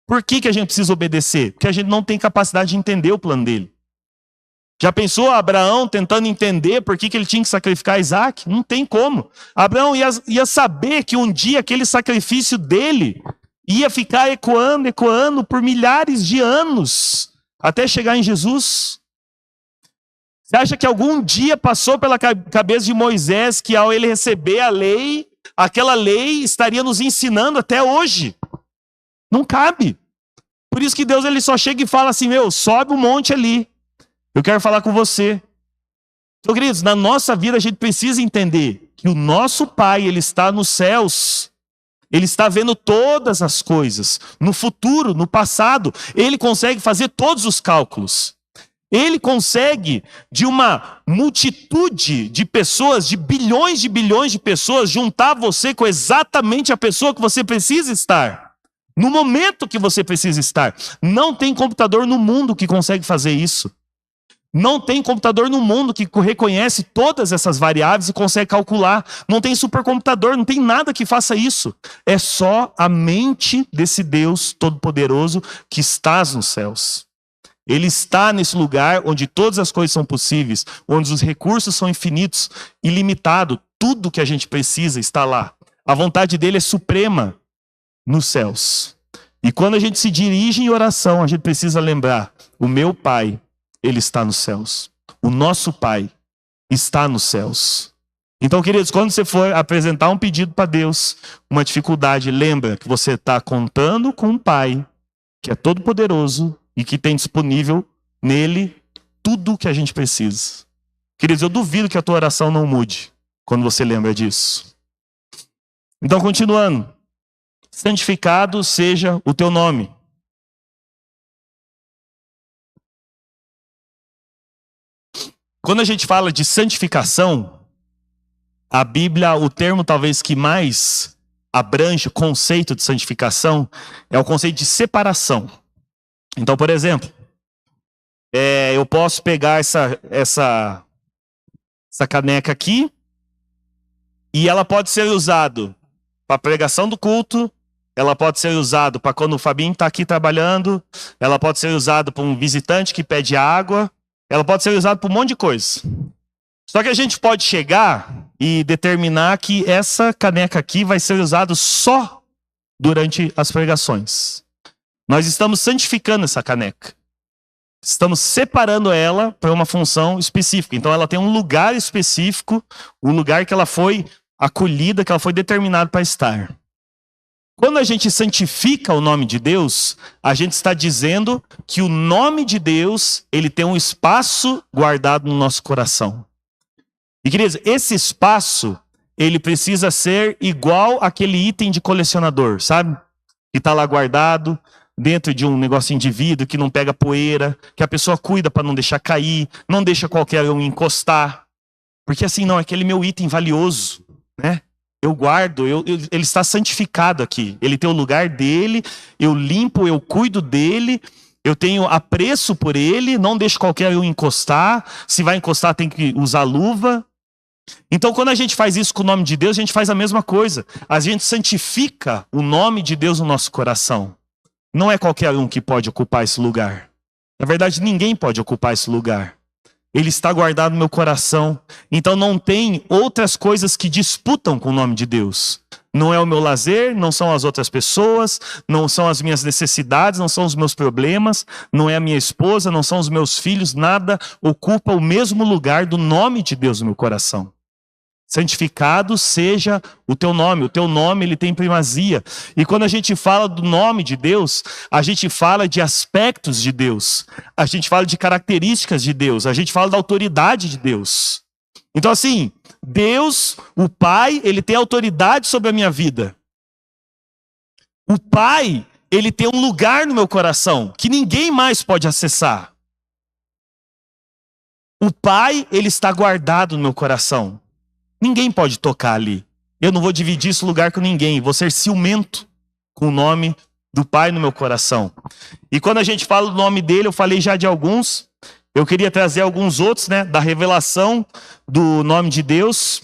Por que a gente precisa obedecer? Porque a gente não tem capacidade de entender o plano dele. Já pensou Abraão tentando entender por que ele tinha que sacrificar Isaac? Não tem como. Abraão ia saber que um dia aquele sacrifício dele ia ficar ecoando por milhares de anos, até chegar em Jesus. Você acha que algum dia passou pela cabeça de Moisés que ao ele receber a lei, aquela lei estaria nos ensinando até hoje? Não cabe. Por isso que Deus ele só chega e fala assim, sobe o monte ali. Eu quero falar com você. Então, queridos, na nossa vida a gente precisa entender que o nosso Pai, Ele está nos céus. Ele está vendo todas as coisas. No futuro, no passado, Ele consegue fazer todos os cálculos. Ele consegue, de uma multitude de pessoas, de bilhões de pessoas, juntar você com exatamente a pessoa que você precisa estar. No momento que você precisa estar. Não tem computador no mundo que consegue fazer isso. Não tem computador no mundo que reconhece todas essas variáveis e consegue calcular. Não tem supercomputador, não tem nada que faça isso. É só a mente desse Deus Todo-Poderoso que está nos céus. Ele está nesse lugar onde todas as coisas são possíveis, onde os recursos são infinitos, ilimitado. Tudo que a gente precisa está lá. A vontade dele é suprema nos céus. E quando a gente se dirige em oração, a gente precisa lembrar, o meu Pai, Ele está nos céus. O nosso Pai está nos céus. Então, queridos, quando você for apresentar um pedido para Deus, uma dificuldade, lembra que você está contando com um Pai que é todo poderoso e que tem disponível nele tudo o que a gente precisa. Queridos, eu duvido que a tua oração não mude quando você lembra disso. Então, continuando. Santificado seja o teu nome. Quando a gente fala de santificação, a Bíblia, o termo talvez que mais abrange o conceito de santificação é o conceito de separação. Então, por exemplo, eu posso pegar essa caneca aqui e ela pode ser usada para pregação do culto, ela pode ser usada para quando o Fabinho está aqui trabalhando, ela pode ser usada para um visitante que pede água, ela pode ser usada para um monte de coisa. Só que a gente pode chegar e determinar que essa caneca aqui vai ser usada só durante as pregações. Nós estamos santificando essa caneca. Estamos separando ela para uma função específica. Então ela tem um lugar específico, um lugar que ela foi acolhida, que ela foi determinada para estar. Quando a gente santifica o nome de Deus, a gente está dizendo que o nome de Deus, ele tem um espaço guardado no nosso coração. E queridos, esse espaço, ele precisa ser igual aquele item de colecionador, sabe? Que está lá guardado dentro de um negocinho de vidro que não pega poeira, que a pessoa cuida para não deixar cair, não deixa qualquer um encostar. Porque assim, não, é aquele meu item valioso, né? Eu guardo, ele está santificado aqui. Ele tem o lugar dele, eu limpo, eu cuido dele, eu tenho apreço por ele, não deixo qualquer um encostar. Se vai encostar, tem que usar luva. Então, quando a gente faz isso com o nome de Deus, a gente faz a mesma coisa. A gente santifica o nome de Deus no nosso coração. Não é qualquer um que pode ocupar esse lugar. Na verdade, ninguém pode ocupar esse lugar. Ele está guardado no meu coração. Então não tem outras coisas que disputam com o nome de Deus. Não é o meu lazer, não são as outras pessoas, não são as minhas necessidades, não são os meus problemas, não é a minha esposa, não são os meus filhos, nada ocupa o mesmo lugar do nome de Deus no meu coração. Santificado seja o teu nome ele tem primazia. E quando a gente fala do nome de Deus, a gente fala de aspectos de Deus, a gente fala de características de Deus, a gente fala da autoridade de Deus. Então assim, Deus, o Pai, ele tem autoridade sobre a minha vida. O Pai, ele tem um lugar no meu coração que ninguém mais pode acessar. O Pai, ele está guardado no meu coração. Ninguém pode tocar ali. Eu não vou dividir esse lugar com ninguém. Vou ser ciumento com o nome do Pai no meu coração. E quando a gente fala do nome dele, eu falei já de alguns. Eu queria trazer alguns outros, né? Da revelação do nome de Deus.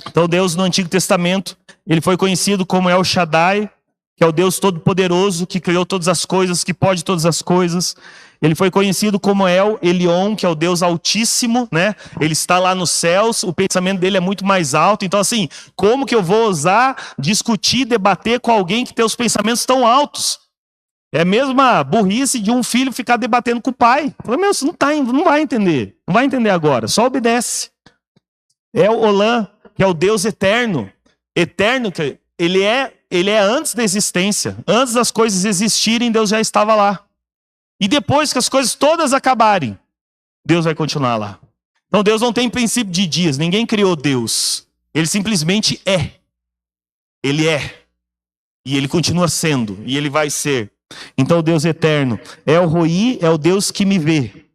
Então Deus no Antigo Testamento, ele foi conhecido como El Shaddai, que é o Deus Todo-Poderoso, que criou todas as coisas, que pode todas as coisas. Ele foi conhecido como El Elyon, que é o Deus Altíssimo, né? Ele está lá nos céus, o pensamento dele é muito mais alto. Então assim, como que eu vou ousar discutir, debater com alguém que tem os pensamentos tão altos? É a mesma burrice de um filho ficar debatendo com o pai. Fala, meu, você não vai entender. Não vai entender agora, só obedece. El Olam, que é o Deus eterno. Eterno, que ele é antes da existência. Antes das coisas existirem, Deus já estava lá. E depois que as coisas todas acabarem, Deus vai continuar lá. Então Deus não tem princípio de dias. Ninguém criou Deus. Ele simplesmente é. Ele é. E ele continua sendo. E ele vai ser. Então o Deus eterno. El Roi é o Deus que me vê.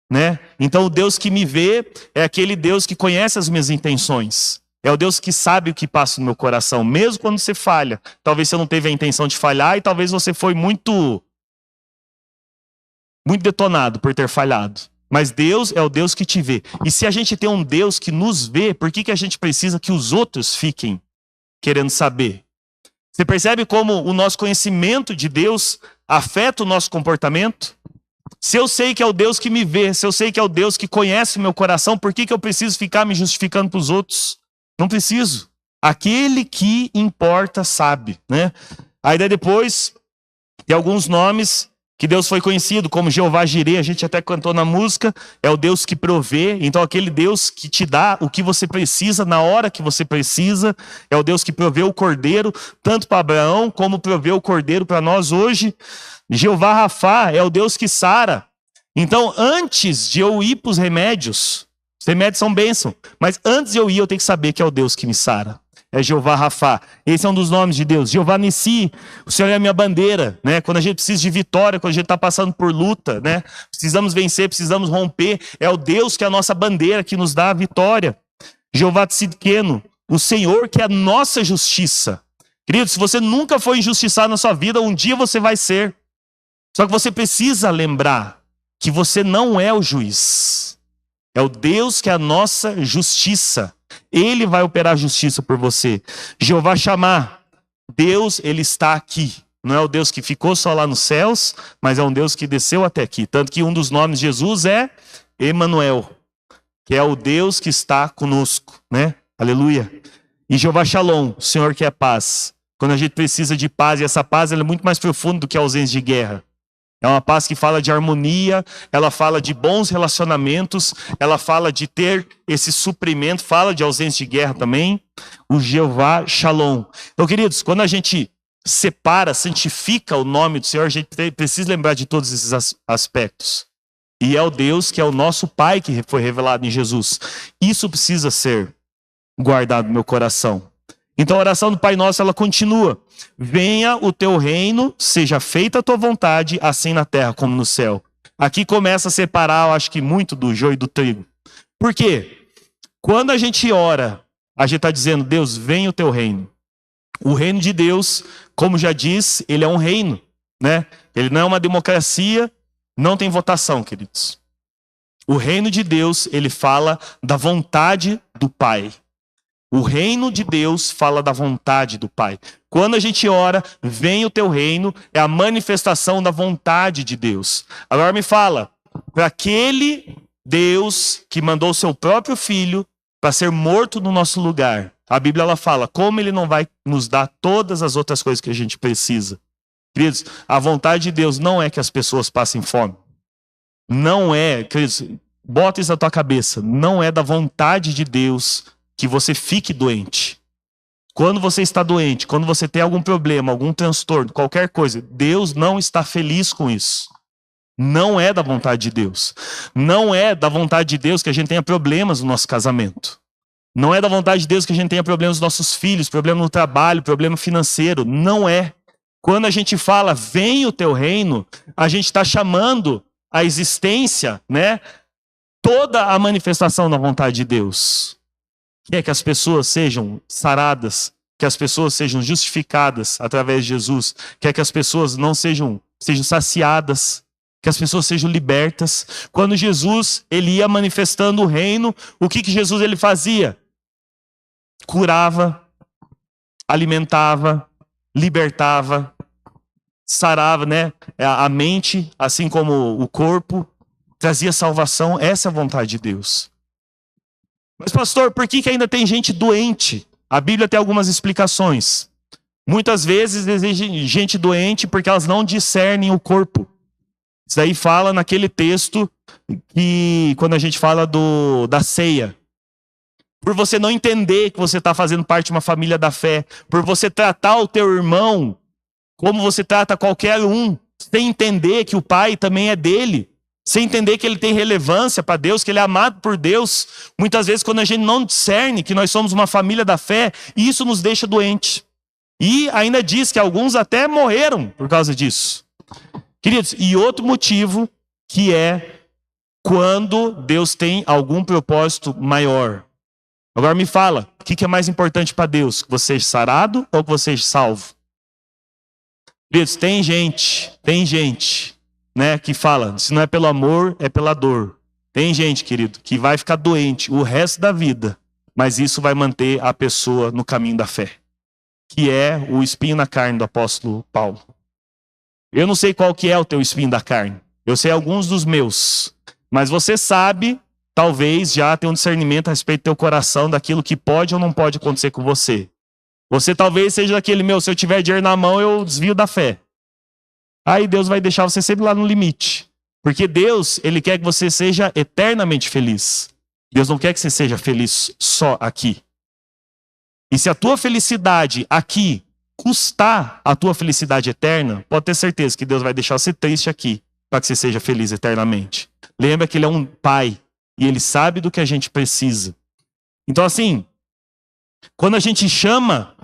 Né? Então o Deus que me vê é aquele Deus que conhece as minhas intenções. É o Deus que sabe o que passa no meu coração. Mesmo quando você falha. Talvez você não teve a intenção de falhar. E talvez você foi muito detonado por ter falhado. Mas Deus é o Deus que te vê. E se a gente tem um Deus que nos vê, por que a gente precisa que os outros fiquem querendo saber? Você percebe como o nosso conhecimento de Deus afeta o nosso comportamento? Se eu sei que é o Deus que me vê, se eu sei que é o Deus que conhece o meu coração, por que eu preciso ficar me justificando para os outros? Não preciso. Aquele que importa sabe, né? Aí depois tem alguns nomes que Deus foi conhecido como Jeová Jireh, a gente até cantou na música, é o Deus que provê. Então aquele Deus que te dá o que você precisa na hora que você precisa, é o Deus que proveu o cordeiro, tanto para Abraão como proveu o cordeiro para nós hoje. Jeová Rafá é o Deus que sara. Então antes de eu ir para os remédios são bênção, mas antes de eu ir eu tenho que saber que é o Deus que me sara. É Jeová Rafá. Esse é um dos nomes de Deus. Jeová Nissi, o Senhor é a minha bandeira, né? Quando a gente precisa de vitória, quando a gente está passando por luta, né? Precisamos vencer, precisamos romper. É o Deus que é a nossa bandeira, que nos dá a vitória. Jeová Tzidkenu, o Senhor que é a nossa justiça. Querido, se você nunca foi injustiçado na sua vida, um dia você vai ser. Só que você precisa lembrar que você não é o juiz. É o Deus que é a nossa justiça. Ele vai operar justiça por você. Jeová Shammah, Deus, ele está aqui. Não é o Deus que ficou só lá nos céus, mas é um Deus que desceu até aqui. Tanto que um dos nomes de Jesus é Emanuel, que é o Deus que está conosco, né? Aleluia. E Jeová Shalom, o Senhor que é paz. Quando a gente precisa de paz, e essa paz ela é muito mais profunda do que a ausência de guerra. É uma paz que fala de harmonia, ela fala de bons relacionamentos, ela fala de ter esse suprimento, fala de ausência de guerra também. O Jeová Shalom. Então, queridos, quando a gente separa, santifica o nome do Senhor, a gente precisa lembrar de todos esses aspectos. E é o Deus que é o nosso Pai que foi revelado em Jesus. Isso precisa ser guardado no meu coração. Então a oração do Pai Nosso, ela continua. Venha o teu reino, seja feita a tua vontade, assim na terra como no céu. Aqui começa a separar, eu acho que muito do joio e do trigo. Por quê? Quando a gente ora, a gente está dizendo, Deus, venha o teu reino. O reino de Deus, como já diz, ele é um reino, né? Ele não é uma democracia, Não tem votação, queridos. O reino de Deus, ele fala da vontade do Pai. O reino de Deus fala da vontade do Pai. Quando a gente ora, vem o teu reino, é a manifestação da vontade de Deus. Agora me fala, para aquele Deus que mandou o seu próprio filho para ser morto no nosso lugar, a Bíblia ela fala como ele não vai nos dar todas as outras coisas que a gente precisa. Queridos, a vontade de Deus não é que as pessoas passem fome. Não é, queridos, bota isso na tua cabeça, não é da vontade de Deus que você fique doente. Quando você está doente, quando você tem algum problema, algum transtorno, qualquer coisa, Deus não está feliz com isso. Não é da vontade de Deus. Não é da vontade de Deus que a gente tenha problemas no nosso casamento. Não é da vontade de Deus que a gente tenha problemas nos nossos filhos, problema no trabalho, problema financeiro. Não é. Quando a gente fala, vem o teu reino, a gente está chamando a existência, né? Toda a manifestação da vontade de Deus. Quer que as pessoas sejam saradas, que as pessoas sejam justificadas através de Jesus, quer que as pessoas não sejam saciadas, que as pessoas sejam libertas. Quando Jesus ele ia manifestando o reino, o que Jesus ele fazia? Curava, alimentava, libertava, sarava, né? A mente, assim como o corpo, trazia salvação. Essa é a vontade de Deus. Mas pastor, por que ainda tem gente doente? A Bíblia tem algumas explicações. Muitas vezes existe gente doente porque elas não discernem o corpo. Isso daí fala naquele texto que quando a gente fala da ceia. Por você não entender que você está fazendo parte de uma família da fé. Por você tratar o teu irmão como você trata qualquer um. Sem entender que o pai também é dele. Sem entender que ele tem relevância para Deus, que ele é amado por Deus. Muitas vezes quando a gente não discerne que nós somos uma família da fé, isso nos deixa doente. E ainda diz que alguns até morreram por causa disso. Queridos, e outro motivo que é quando Deus tem algum propósito maior. Agora me fala, o que é mais importante para Deus? Que você seja sarado ou que você seja salvo? Queridos, tem gente, né, que fala, se não é pelo amor, é pela dor. Tem gente, querido, que vai ficar doente o resto da vida, mas isso vai manter a pessoa no caminho da fé, que é o espinho na carne do apóstolo Paulo. Eu não sei qual que é o teu espinho da carne. Eu sei alguns dos meus. Mas você sabe, talvez já tem um discernimento a respeito do teu coração, daquilo que pode ou não pode acontecer com você. Você talvez seja daquele, se eu tiver dinheiro na mão, eu desvio da fé. Aí Deus vai deixar você sempre lá no limite. Porque Deus, Ele quer que você seja eternamente feliz. Deus não quer que você seja feliz só aqui. E se a tua felicidade aqui custar a tua felicidade eterna, pode ter certeza que Deus vai deixar você triste aqui, para que você seja feliz eternamente. Lembra que Ele é um pai, e Ele sabe do que a gente precisa. Então assim, quando a gente chama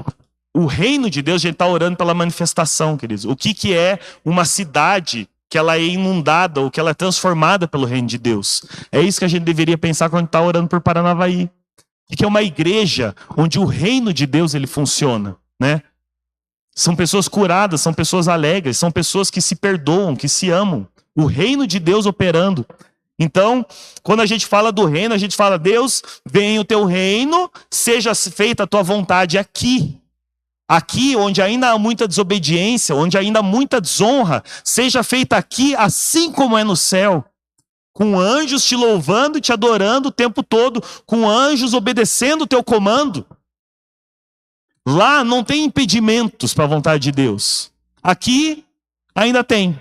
o reino de Deus, a gente está orando pela manifestação, queridos. O que é uma cidade que ela é inundada, ou que ela é transformada pelo reino de Deus? É isso que a gente deveria pensar quando está orando por Paranavaí. O que é uma igreja onde o reino de Deus ele funciona, né? São pessoas curadas, são pessoas alegres, são pessoas que se perdoam, que se amam. O reino de Deus operando. Então, quando a gente fala do reino, a gente fala, Deus, venha o teu reino, seja feita a tua vontade aqui. Aqui, onde ainda há muita desobediência, onde ainda há muita desonra, seja feita aqui, assim como é no céu. Com anjos te louvando e te adorando o tempo todo, com anjos obedecendo o teu comando. Lá não tem impedimentos para a vontade de Deus. Aqui ainda tem.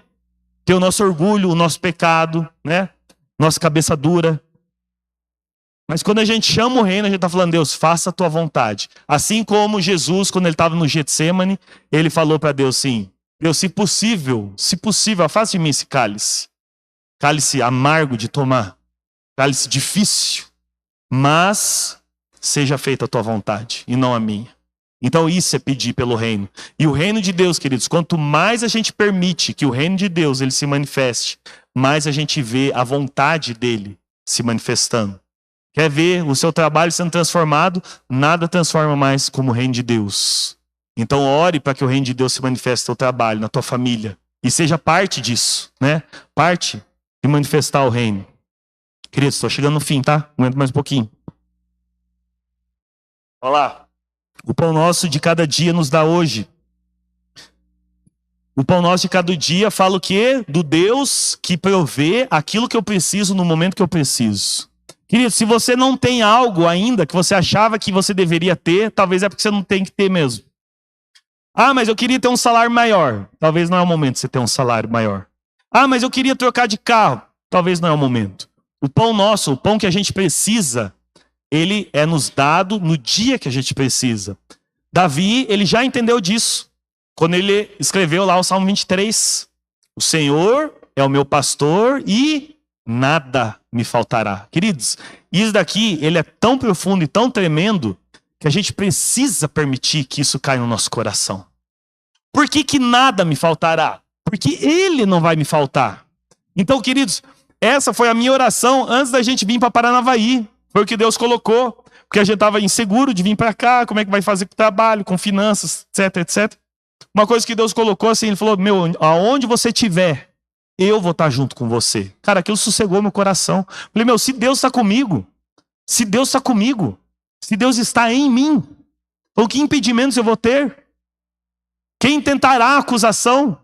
Tem o nosso orgulho, o nosso pecado, né? Nossa cabeça dura. Mas quando a gente chama o reino, a gente está falando, Deus, faça a tua vontade. Assim como Jesus, quando ele estava no Getsemane, ele falou para Deus assim, Deus, se possível, afasta de mim esse cálice. Cálice amargo de tomar. Cálice difícil. Mas seja feita a tua vontade e não a minha. Então isso é pedir pelo reino. E o reino de Deus, queridos, quanto mais a gente permite que o reino de Deus ele se manifeste, mais a gente vê a vontade dele se manifestando. Quer ver o seu trabalho sendo transformado? Nada transforma mais como o reino de Deus. Então ore para que o reino de Deus se manifeste no teu trabalho, na tua família. e seja parte disso, né? Parte de manifestar o reino. Queridos, estou chegando no fim, tá? Aguento mais um pouquinho. Olha lá. O pão nosso de cada dia nos dá hoje. O pão nosso de cada dia fala o quê? Do Deus que provê aquilo que eu preciso no momento que eu preciso. Querido, se você não tem algo ainda que você achava que você deveria ter, talvez é porque você não tem que ter mesmo. Ah, mas eu queria ter um salário maior. Talvez não é o momento de você ter um salário maior. Ah, mas eu queria trocar de carro. Talvez não é o momento. O pão nosso, o pão que a gente precisa, ele é nos dado no dia que a gente precisa. Davi, ele já entendeu disso. Quando ele escreveu lá o Salmo 23. O Senhor é o meu pastor e nada me faltará. Queridos, isso daqui, ele é tão profundo e tão tremendo que a gente precisa permitir que isso caia no nosso coração. Por que nada me faltará? Porque ele não vai me faltar. Então, queridos, essa foi a minha oração antes da gente vir para Paranavaí. Foi o que Deus colocou. Porque a gente estava inseguro de vir para cá, como é que vai fazer com o trabalho, com finanças, etc, etc. Uma coisa que Deus colocou assim, ele falou, aonde você estiver, eu vou estar junto com você. Cara, aquilo sossegou meu coração. Falei, se Deus está comigo, se Deus está comigo, se Deus está em mim, então que impedimentos eu vou ter? Quem tentará a acusação?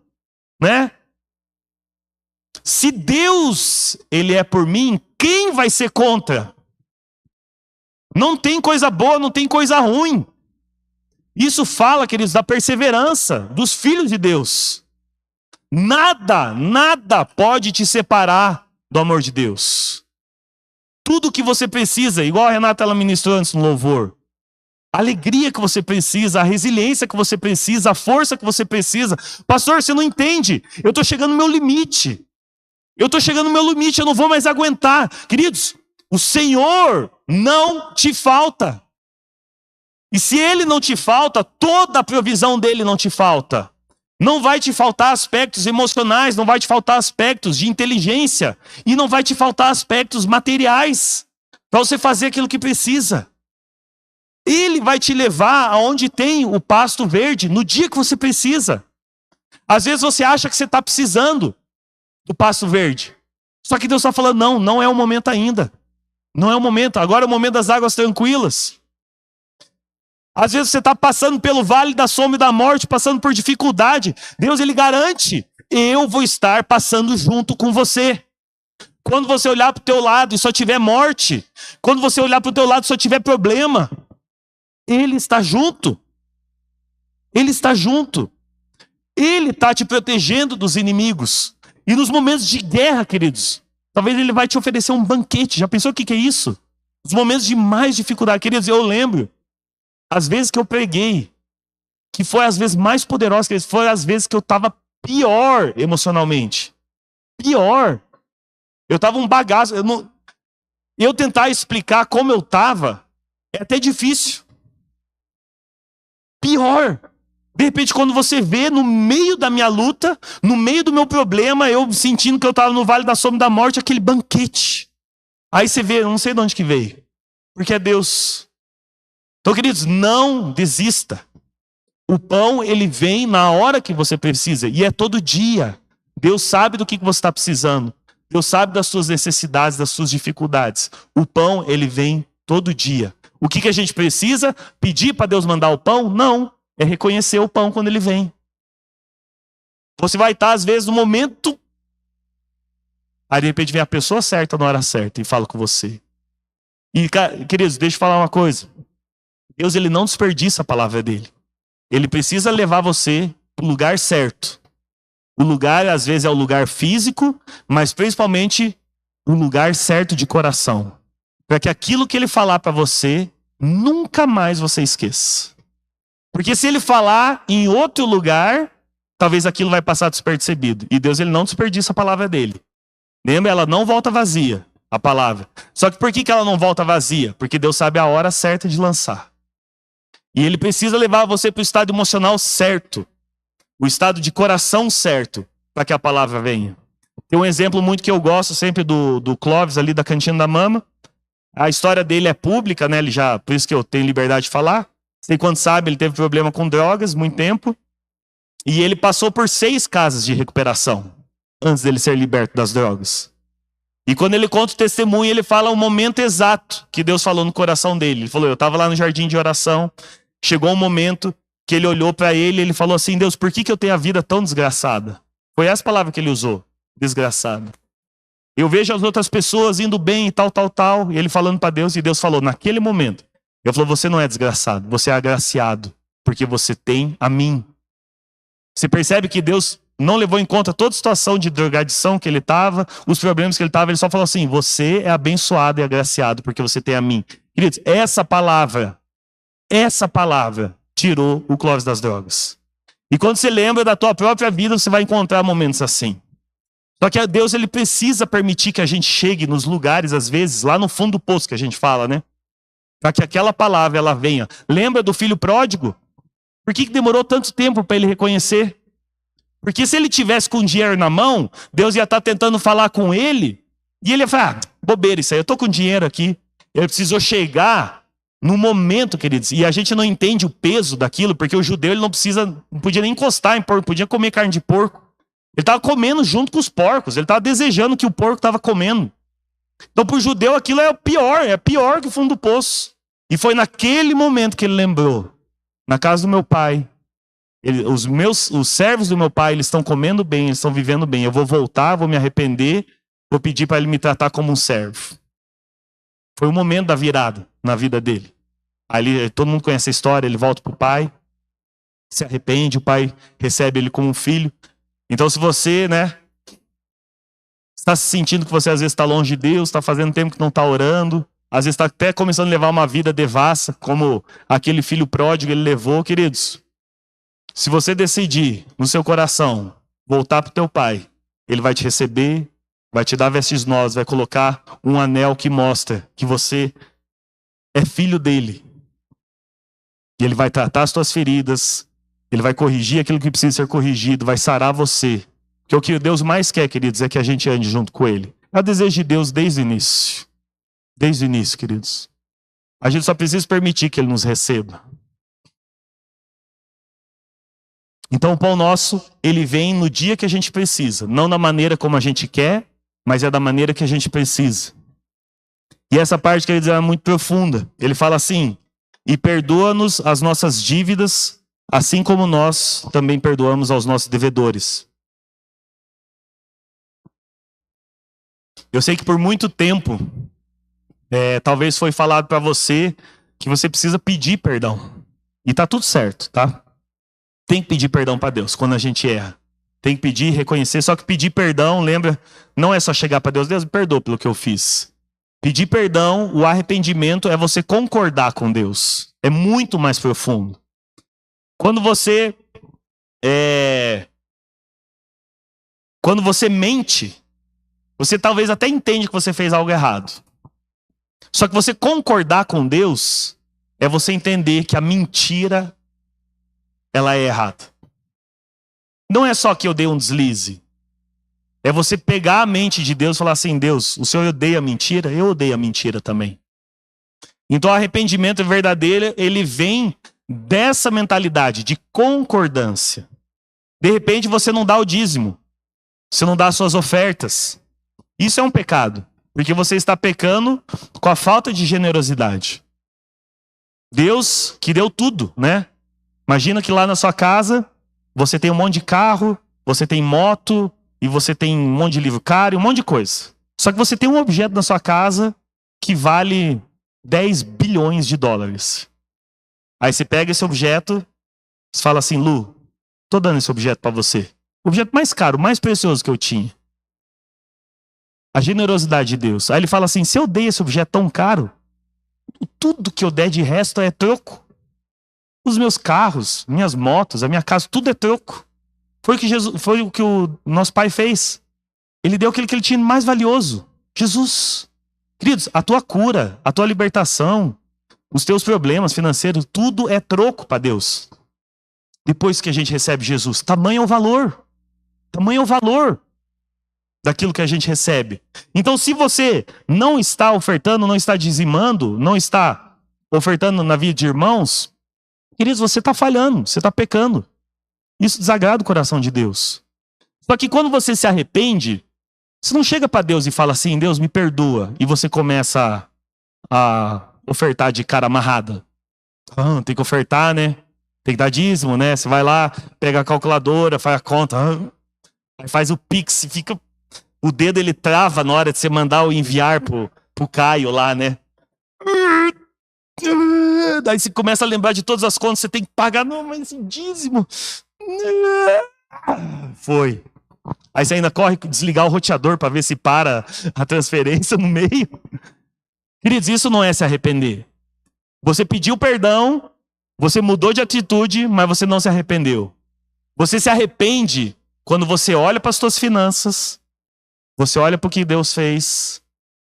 Né? Se Deus, ele é por mim, quem vai ser contra? Não tem coisa boa, não tem coisa ruim. Isso fala, queridos, da perseverança dos filhos de Deus. Nada pode te separar do amor de Deus. Tudo que você precisa, igual a Renata ela ministrou antes no louvor. A alegria que você precisa, a resiliência que você precisa, a força que você precisa. Pastor, você não entende. Eu estou chegando no meu limite. Eu não vou mais aguentar. Queridos, o Senhor não te falta. E se Ele não te falta, toda a provisão dEle não te falta. Não vai te faltar aspectos emocionais, não vai te faltar aspectos de inteligência, e não vai te faltar aspectos materiais para você fazer aquilo que precisa. Ele vai te levar aonde tem o pasto verde no dia que você precisa. Às vezes você acha que você está precisando do pasto verde. Só que Deus está falando, não é o momento ainda. Não é o momento, agora é o momento das águas tranquilas. Às vezes você está passando pelo vale da sombra e da morte, passando por dificuldade. Deus, Ele garante, eu vou estar passando junto com você. Quando você olhar para o teu lado e só tiver morte, quando você olhar para o teu lado e só tiver problema, Ele está junto. Ele está junto. Ele está te protegendo dos inimigos. E nos momentos de guerra, queridos, talvez Ele vai te oferecer um banquete. Já pensou o que é isso? Os momentos de mais dificuldade. Queridos, eu lembro, as vezes que eu preguei, que foi as vezes mais poderosas, foi as vezes que eu estava pior emocionalmente. Pior. Eu estava um bagaço. Eu tentar explicar como eu estava é até difícil. Pior. De repente, quando você vê no meio da minha luta, no meio do meu problema, eu sentindo que eu estava no vale da sombra da morte, aquele banquete. Aí você vê, eu não sei de onde que veio. Porque é Deus. Então, queridos, não desista. O pão, ele vem na hora que você precisa. E é todo dia. Deus sabe do que você está precisando. Deus sabe das suas necessidades, das suas dificuldades. O pão, ele vem todo dia. O que a gente precisa? Pedir para Deus mandar o pão? Não. É reconhecer o pão quando ele vem. Você vai estar, às vezes, no momento... Aí, de repente, vem a pessoa certa na hora certa e fala com você. E, queridos, deixa eu falar uma coisa. Deus, ele não desperdiça a palavra dele. Ele precisa levar você para o lugar certo. O lugar, às vezes, é o lugar físico, mas principalmente o lugar certo de coração. Para que aquilo que ele falar para você, nunca mais você esqueça. Porque se ele falar em outro lugar, talvez aquilo vai passar despercebido. E Deus, ele não desperdiça a palavra dele. Lembra? Ela não volta vazia, a palavra. Só que por que ela não volta vazia? Porque Deus sabe a hora certa de lançar. E ele precisa levar você para o estado emocional certo. O estado de coração certo, para que a palavra venha. Tem um exemplo muito que eu gosto sempre do Clóvis, ali da Cantina da Mama. A história dele é pública, né? Por isso que eu tenho liberdade de falar. Sei quando sabe, ele teve problema com drogas, muito tempo. E ele passou por 6 casas de recuperação antes dele ser liberto das drogas. E quando ele conta o testemunho, ele fala o momento exato que Deus falou no coração dele. Ele falou, eu estava lá no jardim de oração, chegou um momento que ele olhou para ele e ele falou assim, Deus, por que eu tenho a vida tão desgraçada? Foi essa palavra que ele usou, desgraçada. Eu vejo as outras pessoas indo bem e tal, e ele falando para Deus, e Deus falou, naquele momento, ele falou, você não é desgraçado, você é agraciado, porque você tem a mim. Você percebe que Deus não levou em conta toda a situação de drogadição que ele estava, os problemas que ele estava, ele só falou assim, você é abençoado e agraciado, porque você tem a mim. Queridos, essa palavra tirou o Clóvis das drogas. E quando você lembra da tua própria vida, você vai encontrar momentos assim. Só que Deus, ele precisa permitir que a gente chegue nos lugares, às vezes, lá no fundo do poço que a gente fala, né? Para que aquela palavra, ela venha. Lembra do filho pródigo? Por que demorou tanto tempo para ele reconhecer? Porque se ele tivesse com dinheiro na mão, Deus ia estar tentando falar com ele, e ele ia falar, bobeira isso aí, eu estou com dinheiro aqui. Ele precisou chegar no momento, queridos, e a gente não entende o peso daquilo, porque o judeu ele não podia nem encostar em porco, podia comer carne de porco. Ele estava comendo junto com os porcos. Ele estava desejando que o porco estava comendo. Então, para o judeu, aquilo é pior que o fundo do poço. E foi naquele momento que ele lembrou. Na casa do meu pai, os servos do meu pai, eles estão comendo bem, eles estão vivendo bem. Eu vou voltar, vou me arrepender, vou pedir para ele me tratar como um servo. Foi o momento da virada na vida dele. Ali, todo mundo conhece a história, ele volta para o pai, se arrepende, o pai recebe ele como um filho. Então, se você, está se sentindo que você às vezes está longe de Deus, está fazendo tempo que não está orando, às vezes está até começando a levar uma vida devassa, como aquele filho pródigo ele levou, queridos. Se você decidir no seu coração voltar para o teu pai, ele vai te receber, vai te dar vestes novas, vai colocar um anel que mostra que você é filho dele. E ele vai tratar as tuas feridas, ele vai corrigir aquilo que precisa ser corrigido, vai sarar você. Porque o que Deus mais quer, queridos, é que a gente ande junto com ele. É o desejo de Deus desde o início. Desde o início, queridos. A gente só precisa permitir que ele nos receba. Então o pão nosso, ele vem no dia que a gente precisa. Não da maneira como a gente quer, mas é da maneira que a gente precisa. E essa parte, queridos, é muito profunda. Ele fala assim, e perdoa-nos as nossas dívidas, assim como nós também perdoamos aos nossos devedores. Eu sei que por muito tempo, talvez foi falado para você que você precisa pedir perdão. E tá tudo certo, tá? Tem que pedir perdão para Deus quando a gente erra. Tem que pedir, reconhecer. Só que pedir perdão, lembra, não é só chegar para Deus, Deus me perdoa pelo que eu fiz. Pedir perdão, o arrependimento é você concordar com Deus. É muito mais profundo. Quando você mente, você talvez até entende que você fez algo errado. Só que você concordar com Deus é você entender que a mentira ela é errada. Não é só que eu dei um deslize. É você pegar a mente de Deus e falar assim, Deus, o Senhor odeia a mentira, eu odeio a mentira também. Então o arrependimento verdadeiro, ele vem dessa mentalidade de concordância. De repente você não dá o dízimo. Você não dá as suas ofertas. Isso é um pecado. Porque você está pecando com a falta de generosidade. Deus que deu tudo, né? Imagina que lá na sua casa, você tem um monte de carro, você tem moto, e você tem um monte de livro caro, e um monte de coisa. Só que você tem um objeto na sua casa que vale 10 bilhões de dólares. Aí você pega esse objeto, você fala assim, Lu, tô dando esse objeto para você. O objeto mais caro, mais precioso que eu tinha. A generosidade de Deus. Aí ele fala assim, se eu dei esse objeto tão caro, tudo que eu der de resto é troco. Os meus carros, minhas motos, a minha casa, tudo é troco. Foi o que o nosso pai fez. Ele deu aquilo que ele tinha mais valioso. Jesus. Queridos, a tua cura, a tua libertação, os teus problemas financeiros, tudo é troco para Deus. Depois que a gente recebe Jesus, tamanho é o valor. Tamanho é o valor daquilo que a gente recebe. Então, se você não está ofertando, não está dizimando, não está ofertando na vida de irmãos, queridos, você está falhando, você está pecando. Isso desagrada o coração de Deus. Só que quando você se arrepende, você não chega para Deus e fala assim, Deus me perdoa, e você começa a ofertar de cara amarrada. Tem que ofertar, né? Tem que dar dízimo, né? Você vai lá, pega a calculadora, faz a conta, aí faz o Pix, fica... O dedo ele trava na hora de você mandar o enviar pro Caio lá, né? Daí você começa a lembrar de todas as contas que você tem que pagar. Não, mas esse dízimo... Foi. Aí você ainda corre desligar o roteador para ver se para a transferência no meio. Queridos, isso não é se arrepender. Você pediu perdão, você mudou de atitude, mas você não se arrependeu. Você se arrepende quando você olha para as suas finanças, você olha para o que Deus fez.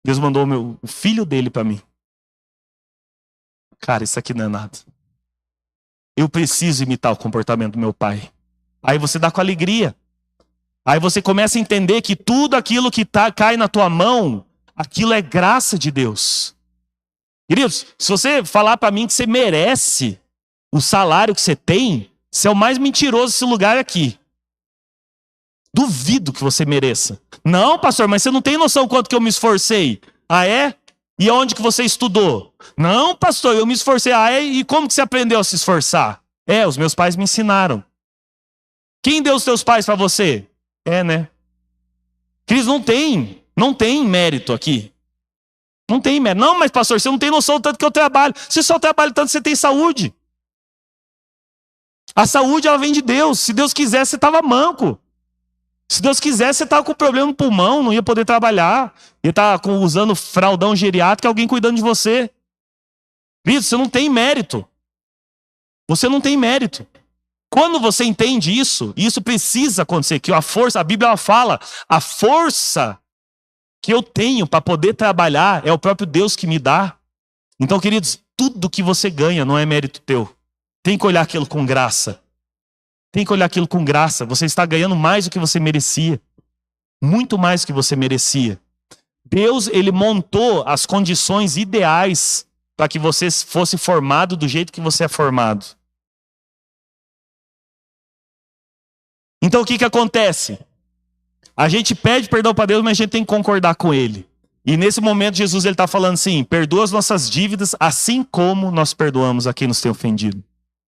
Deus mandou o filho dele para mim. Cara, isso aqui não é nada. Eu preciso imitar o comportamento do meu pai. Aí você dá com alegria. Aí você começa a entender que tudo aquilo que cai na tua mão, aquilo é graça de Deus. Queridos, se você falar para mim que você merece o salário que você tem, você é o mais mentiroso desse lugar aqui. Duvido que você mereça. Não, pastor, mas você não tem noção quanto que eu me esforcei. Ah, é? E onde que você estudou? Não, pastor, eu me esforcei. Ah, é? E como que você aprendeu a se esforçar? Os meus pais me ensinaram. Quem deu os teus pais para você? Né? Queridos, não tem mérito aqui. Não tem mérito. Não, mas pastor, você não tem noção do tanto que eu trabalho. Você só trabalha tanto que você tem saúde. A saúde, ela vem de Deus. Se Deus quisesse, você estava manco. Se Deus quisesse, você estava com problema no pulmão, não ia poder trabalhar. Ia estar usando fraldão geriátrico e alguém cuidando de você. Queridos, você não tem mérito. Você não tem mérito. Quando você entende isso, e isso precisa acontecer, que a Bíblia ela fala, a força que eu tenho para poder trabalhar é o próprio Deus que me dá. Então, queridos, tudo que você ganha não é mérito teu. Tem que olhar aquilo com graça. Tem que olhar aquilo com graça. Você está ganhando mais do que você merecia. Muito mais do que você merecia. Deus, ele montou as condições ideais para que você fosse formado do jeito que você é formado. Então o que acontece? A gente pede perdão para Deus, mas a gente tem que concordar com Ele. E nesse momento Jesus está falando assim, perdoa as nossas dívidas assim como nós perdoamos a quem nos tem ofendido.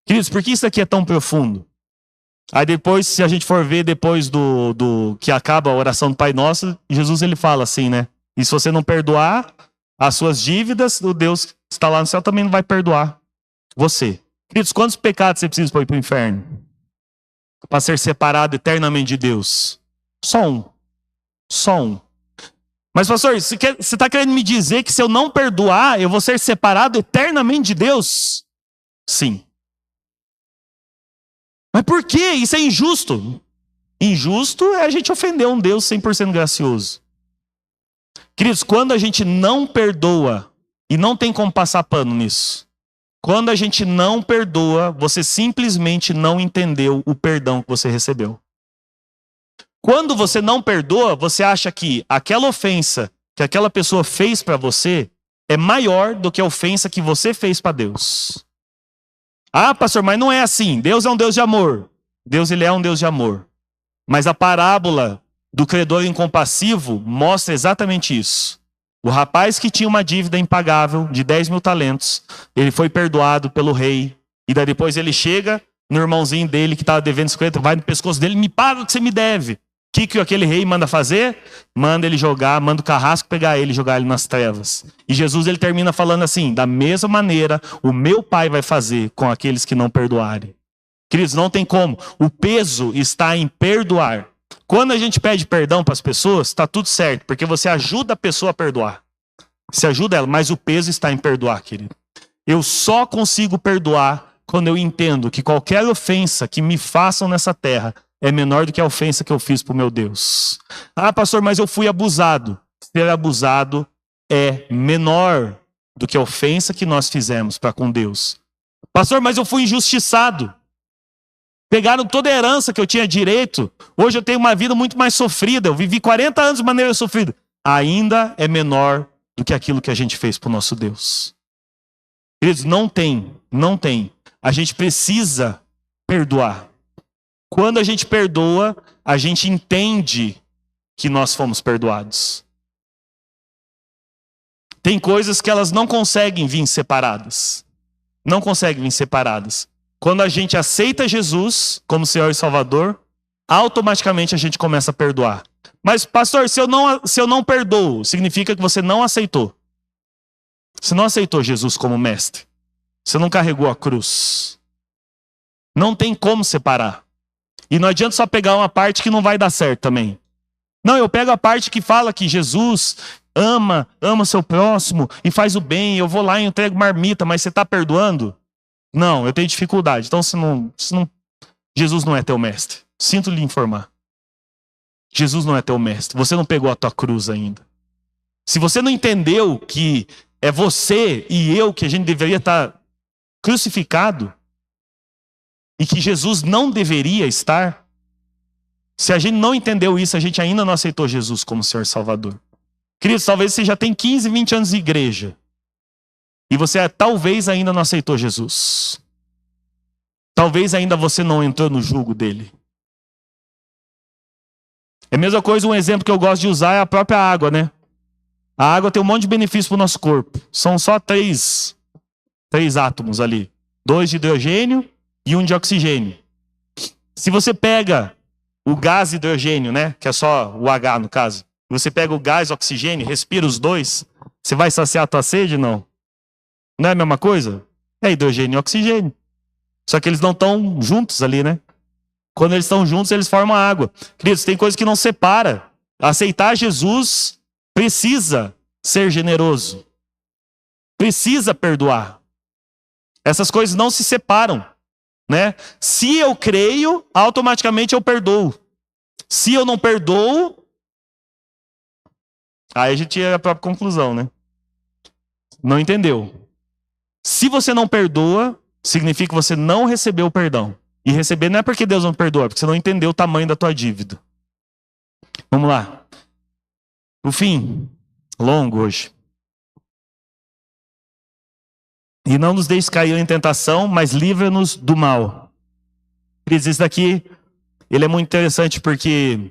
Queridos, por que isso aqui é tão profundo? Aí depois, se a gente for ver depois do que acaba a oração do Pai Nosso, Jesus ele fala assim, né? E se você não perdoar as suas dívidas, o Deus que está lá no céu também não vai perdoar você. Queridos, quantos pecados você precisa para ir para o inferno? Para ser separado eternamente de Deus? Só um. Só um. Mas pastor, você está querendo me dizer que se eu não perdoar, eu vou ser separado eternamente de Deus? Sim. Mas por quê? Isso é injusto. Injusto é a gente ofender um Deus 100% gracioso. Queridos, quando a gente não perdoa, e não tem como passar pano nisso, quando a gente não perdoa, você simplesmente não entendeu o perdão que você recebeu. Quando você não perdoa, você acha que aquela ofensa que aquela pessoa fez para você é maior do que a ofensa que você fez para Deus. Ah, pastor, mas não é assim. Deus é um Deus de amor. Deus ele é um Deus de amor. Mas a parábola do credor incompassivo mostra exatamente isso. O rapaz que tinha uma dívida impagável de 10 mil talentos, ele foi perdoado pelo rei. E daí depois ele chega no irmãozinho dele que estava devendo 50, vai no pescoço dele, me paga o que você me deve. O que aquele rei manda fazer? Manda ele jogar, manda o carrasco pegar ele e jogar ele nas trevas. E Jesus ele termina falando assim, da mesma maneira, o meu pai vai fazer com aqueles que não perdoarem. Queridos, não tem como. O peso está em perdoar. Quando a gente pede perdão para as pessoas, está tudo certo, porque você ajuda a pessoa a perdoar. Você ajuda ela, mas o peso está em perdoar, querido. Eu só consigo perdoar quando eu entendo que qualquer ofensa que me façam nessa terra é menor do que a ofensa que eu fiz para o meu Deus. Ah, pastor, mas eu fui abusado. Ser abusado é menor do que a ofensa que nós fizemos para com Deus. Pastor, mas eu fui injustiçado. Pegaram toda a herança que eu tinha direito. Hoje eu tenho uma vida muito mais sofrida. Eu vivi 40 anos de maneira sofrida. Ainda é menor do que aquilo que a gente fez para o nosso Deus. Queridos, não tem. A gente precisa perdoar. Quando a gente perdoa, a gente entende que nós fomos perdoados. Tem coisas que elas não conseguem vir separadas. Não conseguem vir separadas. Quando a gente aceita Jesus como Senhor e Salvador, automaticamente a gente começa a perdoar. Mas, pastor, se eu não perdoo, significa que você não aceitou. Você não aceitou Jesus como mestre. Você não carregou a cruz. Não tem como separar. E não adianta só pegar uma parte que não vai dar certo também. Não, eu pego a parte que fala que Jesus ama seu próximo e faz o bem. Eu vou lá e entrego marmita, mas você está perdoando? Não, eu tenho dificuldade. Então, Jesus não é teu mestre. Sinto lhe informar. Jesus não é teu mestre. Você não pegou a tua cruz ainda. Se você não entendeu que é você e eu que a gente deveria estar crucificado e que Jesus não deveria estar, se a gente não entendeu isso, a gente ainda não aceitou Jesus como Senhor e Salvador. Queridos, talvez você já tenha 15, 20 anos de igreja e você talvez ainda não aceitou Jesus. Talvez ainda você não entrou no jugo dele. É a mesma coisa, um exemplo que eu gosto de usar é a própria água, né? A água tem um monte de benefício para o nosso corpo. São só três átomos ali. 2 de hidrogênio e 1 de oxigênio. Se você pega o gás hidrogênio, né? Que é só o H no caso. Você pega o gás oxigênio, respira os dois, você vai saciar a tua sede? Não. Não é a mesma coisa? É hidrogênio e oxigênio. Só que eles não estão juntos ali, né? Quando eles estão juntos, eles formam água. Queridos, tem coisa que não separa. Aceitar Jesus precisa ser generoso. Precisa perdoar. Essas coisas não se separam, né? Se eu creio, automaticamente eu perdoo. Se eu não perdoo, aí a gente tira a própria conclusão, né? Não entendeu. Se você não perdoa, significa que você não recebeu o perdão. E receber não é porque Deus não perdoa, é porque você não entendeu o tamanho da tua dívida. Vamos lá. O fim, longo hoje. E não nos deixe cair em tentação, mas livra-nos do mal. Isso daqui, ele é muito interessante porque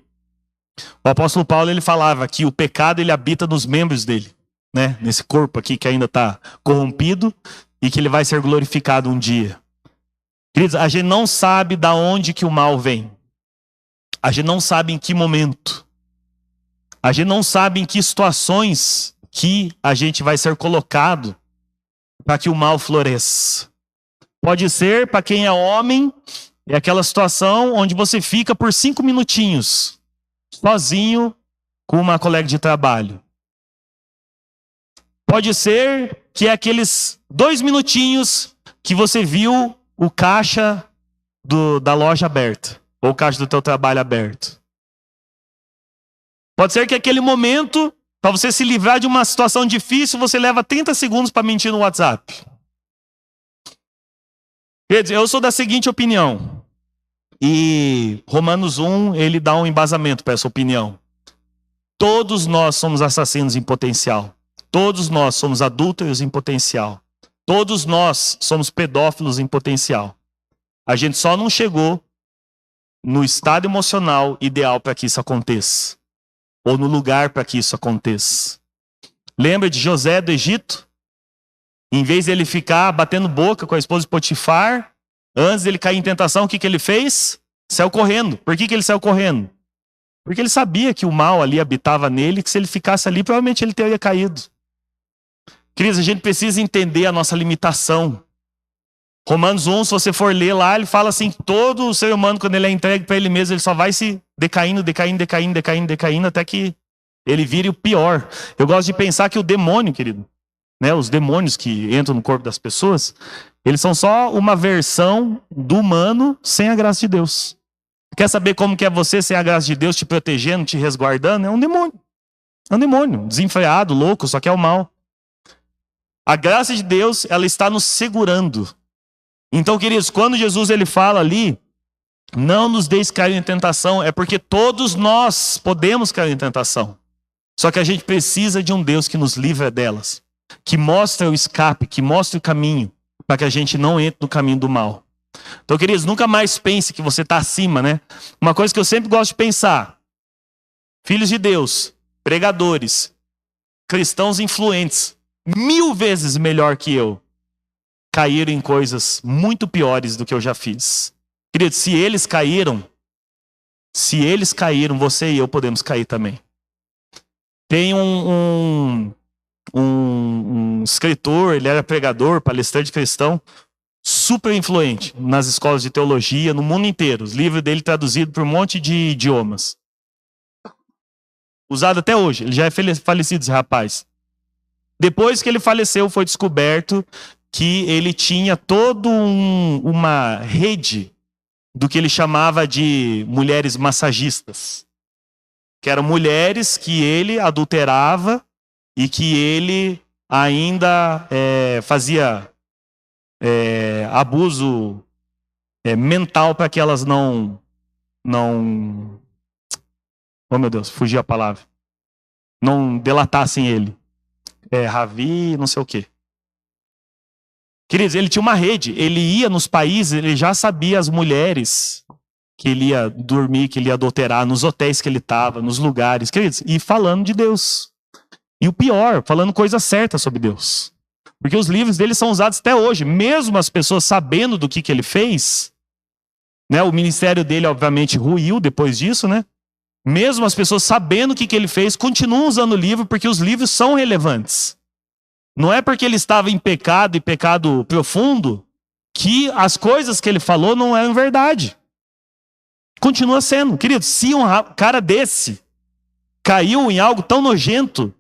o apóstolo Paulo, ele falava que o pecado, ele habita nos membros dele, né? Nesse corpo aqui que ainda está corrompido e que ele vai ser glorificado um dia. Queridos, a gente não sabe de onde que o mal vem. A gente não sabe em que momento. A gente não sabe em que situações que a gente vai ser colocado para que o mal floresça. Pode ser, para quem é homem, é aquela situação onde você fica por 5 minutinhos, sozinho com uma colega de trabalho. Pode ser que é aqueles 2 minutinhos que você viu o caixa da loja aberto, ou o caixa do teu trabalho aberto. Pode ser que aquele momento, para você se livrar de uma situação difícil, você leva 30 segundos para mentir no WhatsApp. Quer dizer, eu sou da seguinte opinião, e Romanos 1, ele dá um embasamento para essa opinião. Todos nós somos assassinos em potencial. Todos nós somos adúlteros em potencial. Todos nós somos pedófilos em potencial. A gente só não chegou no estado emocional ideal para que isso aconteça. Ou no lugar para que isso aconteça. Lembra de José do Egito? Em vez de ele ficar batendo boca com a esposa de Potifar, antes dele cair em tentação, o que ele fez? Saiu correndo. Por que ele saiu correndo? Porque ele sabia que o mal ali habitava nele, que se ele ficasse ali, provavelmente ele teria caído. Queridos, a gente precisa entender a nossa limitação. Romanos 1, se você for ler lá, ele fala assim, todo ser humano, quando ele é entregue para ele mesmo, ele só vai se decaindo, até que ele vire o pior. Eu gosto de pensar que o demônio, querido, né, os demônios que entram no corpo das pessoas, eles são só uma versão do humano sem a graça de Deus. Quer saber como que é você sem a graça de Deus, te protegendo, te resguardando? É um demônio. É um demônio, desenfreado, louco, só que é o mal. A graça de Deus, ela está nos segurando. Então, queridos, quando Jesus ele fala ali, não nos deixe cair em tentação, é porque todos nós podemos cair em tentação. Só que a gente precisa de um Deus que nos livra delas, que mostra o escape, que mostra o caminho, para que a gente não entre no caminho do mal. Então, queridos, nunca mais pense que você está acima, né? Uma coisa que eu sempre gosto de pensar: filhos de Deus, pregadores, cristãos influentes, 1000 vezes melhor que eu, caíram em coisas muito piores do que eu já fiz. Queridos, se eles caíram, você e eu podemos cair também. Tem um escritor, ele era pregador, palestrante cristão, super influente nas escolas de teologia no mundo inteiro. Os livros dele traduzidos por um monte de idiomas. Usado até hoje. Ele já é falecido, esse rapaz. Depois que ele faleceu, foi descoberto que ele tinha toda uma rede do que ele chamava de mulheres massagistas. Que eram mulheres que ele adulterava e que ele ainda fazia abuso mental para que elas não... Oh, meu Deus, fugi a palavra. Não delatassem ele. Ravi, não sei o quê. Queridos, ele tinha uma rede. Ele ia nos países, ele já sabia as mulheres que ele ia dormir, que ele ia adulterar, nos hotéis que ele estava, nos lugares. Queridos, e falando de Deus. E o pior, falando coisa certa sobre Deus. Porque os livros dele são usados até hoje. Mesmo as pessoas sabendo do que ele fez, né? O ministério dele, obviamente, ruiu depois disso, né? Mesmo as pessoas sabendo o que ele fez, continuam usando o livro porque os livros são relevantes. Não é porque ele estava em pecado e pecado profundo que as coisas que ele falou não eram verdade. Continua sendo. Querido, se um cara desse caiu em algo tão nojento,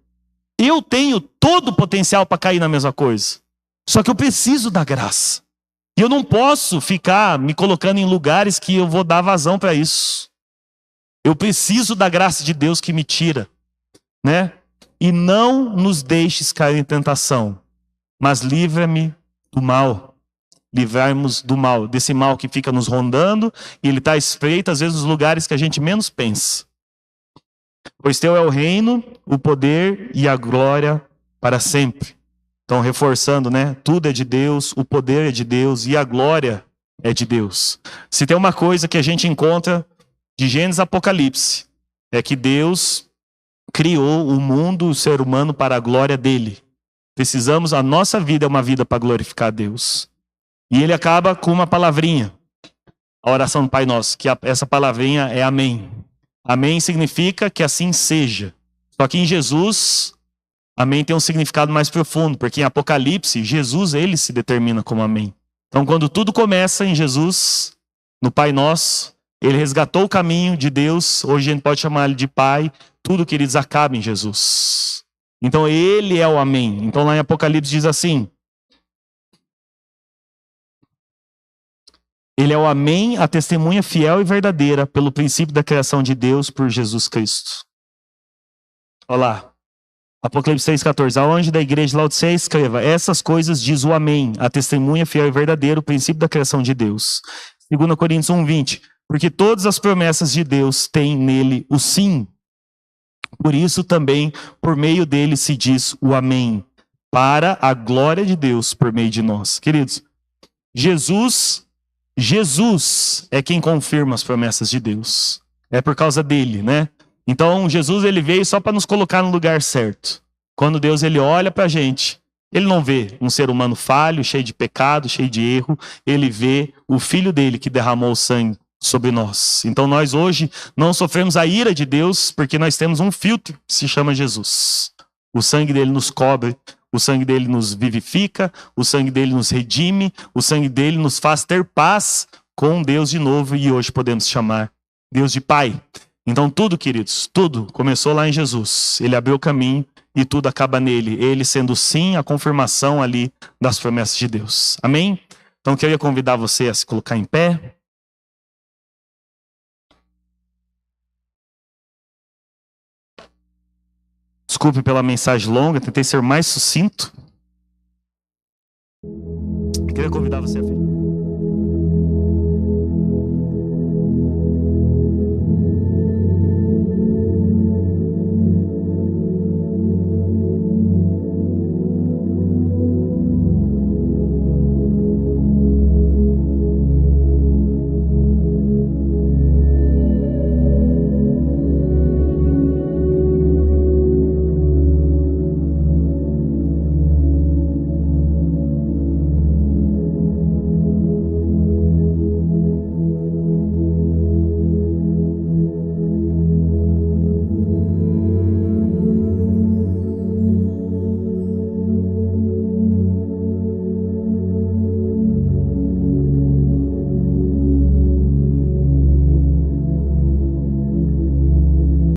eu tenho todo o potencial para cair na mesma coisa. Só que eu preciso da graça. E eu não posso ficar me colocando em lugares que eu vou dar vazão para isso. Eu preciso da graça de Deus que me tira, né? E não nos deixes cair em tentação, mas livra-me do mal. Livrarmos do mal, desse mal que fica nos rondando, e ele está espreito às vezes nos lugares que a gente menos pensa. Pois teu é o reino, o poder e a glória para sempre. Então, reforçando, né? Tudo é de Deus, o poder é de Deus e a glória é de Deus. Se tem uma coisa que a gente encontra de Gênesis a Apocalipse, é que Deus criou o mundo, o ser humano, para a glória dele. A nossa vida é uma vida para glorificar a Deus. E ele acaba com uma palavrinha, a oração do Pai Nosso, que essa palavrinha é amém. Amém significa que assim seja. Só que em Jesus, amém tem um significado mais profundo, porque em Apocalipse, Jesus, ele se determina como amém. Então, quando tudo começa em Jesus, no Pai Nosso, ele resgatou o caminho de Deus, hoje a gente pode chamar ele de Pai, tudo, queridos, acaba em Jesus. Então, ele é o amém. Então, lá em Apocalipse diz assim: ele é o amém, a testemunha fiel e verdadeira pelo princípio da criação de Deus por Jesus Cristo. Olha lá. Apocalipse 6,14. Ao anjo da igreja de Laodiceia escreva: essas coisas diz o amém, a testemunha fiel e verdadeira, o princípio da criação de Deus. 2 Coríntios 1,20. Porque todas as promessas de Deus têm nele o sim. Por isso também, por meio dele se diz o amém, para a glória de Deus por meio de nós. Queridos, Jesus é quem confirma as promessas de Deus. É por causa dele, né? Então, Jesus, ele veio só para nos colocar no lugar certo. Quando Deus, ele olha para a gente, ele não vê um ser humano falho, cheio de pecado, cheio de erro. Ele vê o Filho dele que derramou o sangue sobre nós. Então, nós hoje não sofremos a ira de Deus, porque nós temos um filtro que se chama Jesus. O sangue dele nos cobre, o sangue dele nos vivifica, o sangue dele nos redime, o sangue dele nos faz ter paz com Deus de novo, e hoje podemos chamar Deus de Pai. Então tudo, queridos, tudo começou lá em Jesus. Ele abriu o caminho e tudo acaba nele. Ele sendo sim a confirmação ali das promessas de Deus. Amém? Então eu queria convidar você a se colocar em pé. Desculpe pela mensagem longa, tentei ser mais sucinto. Eu queria convidar você a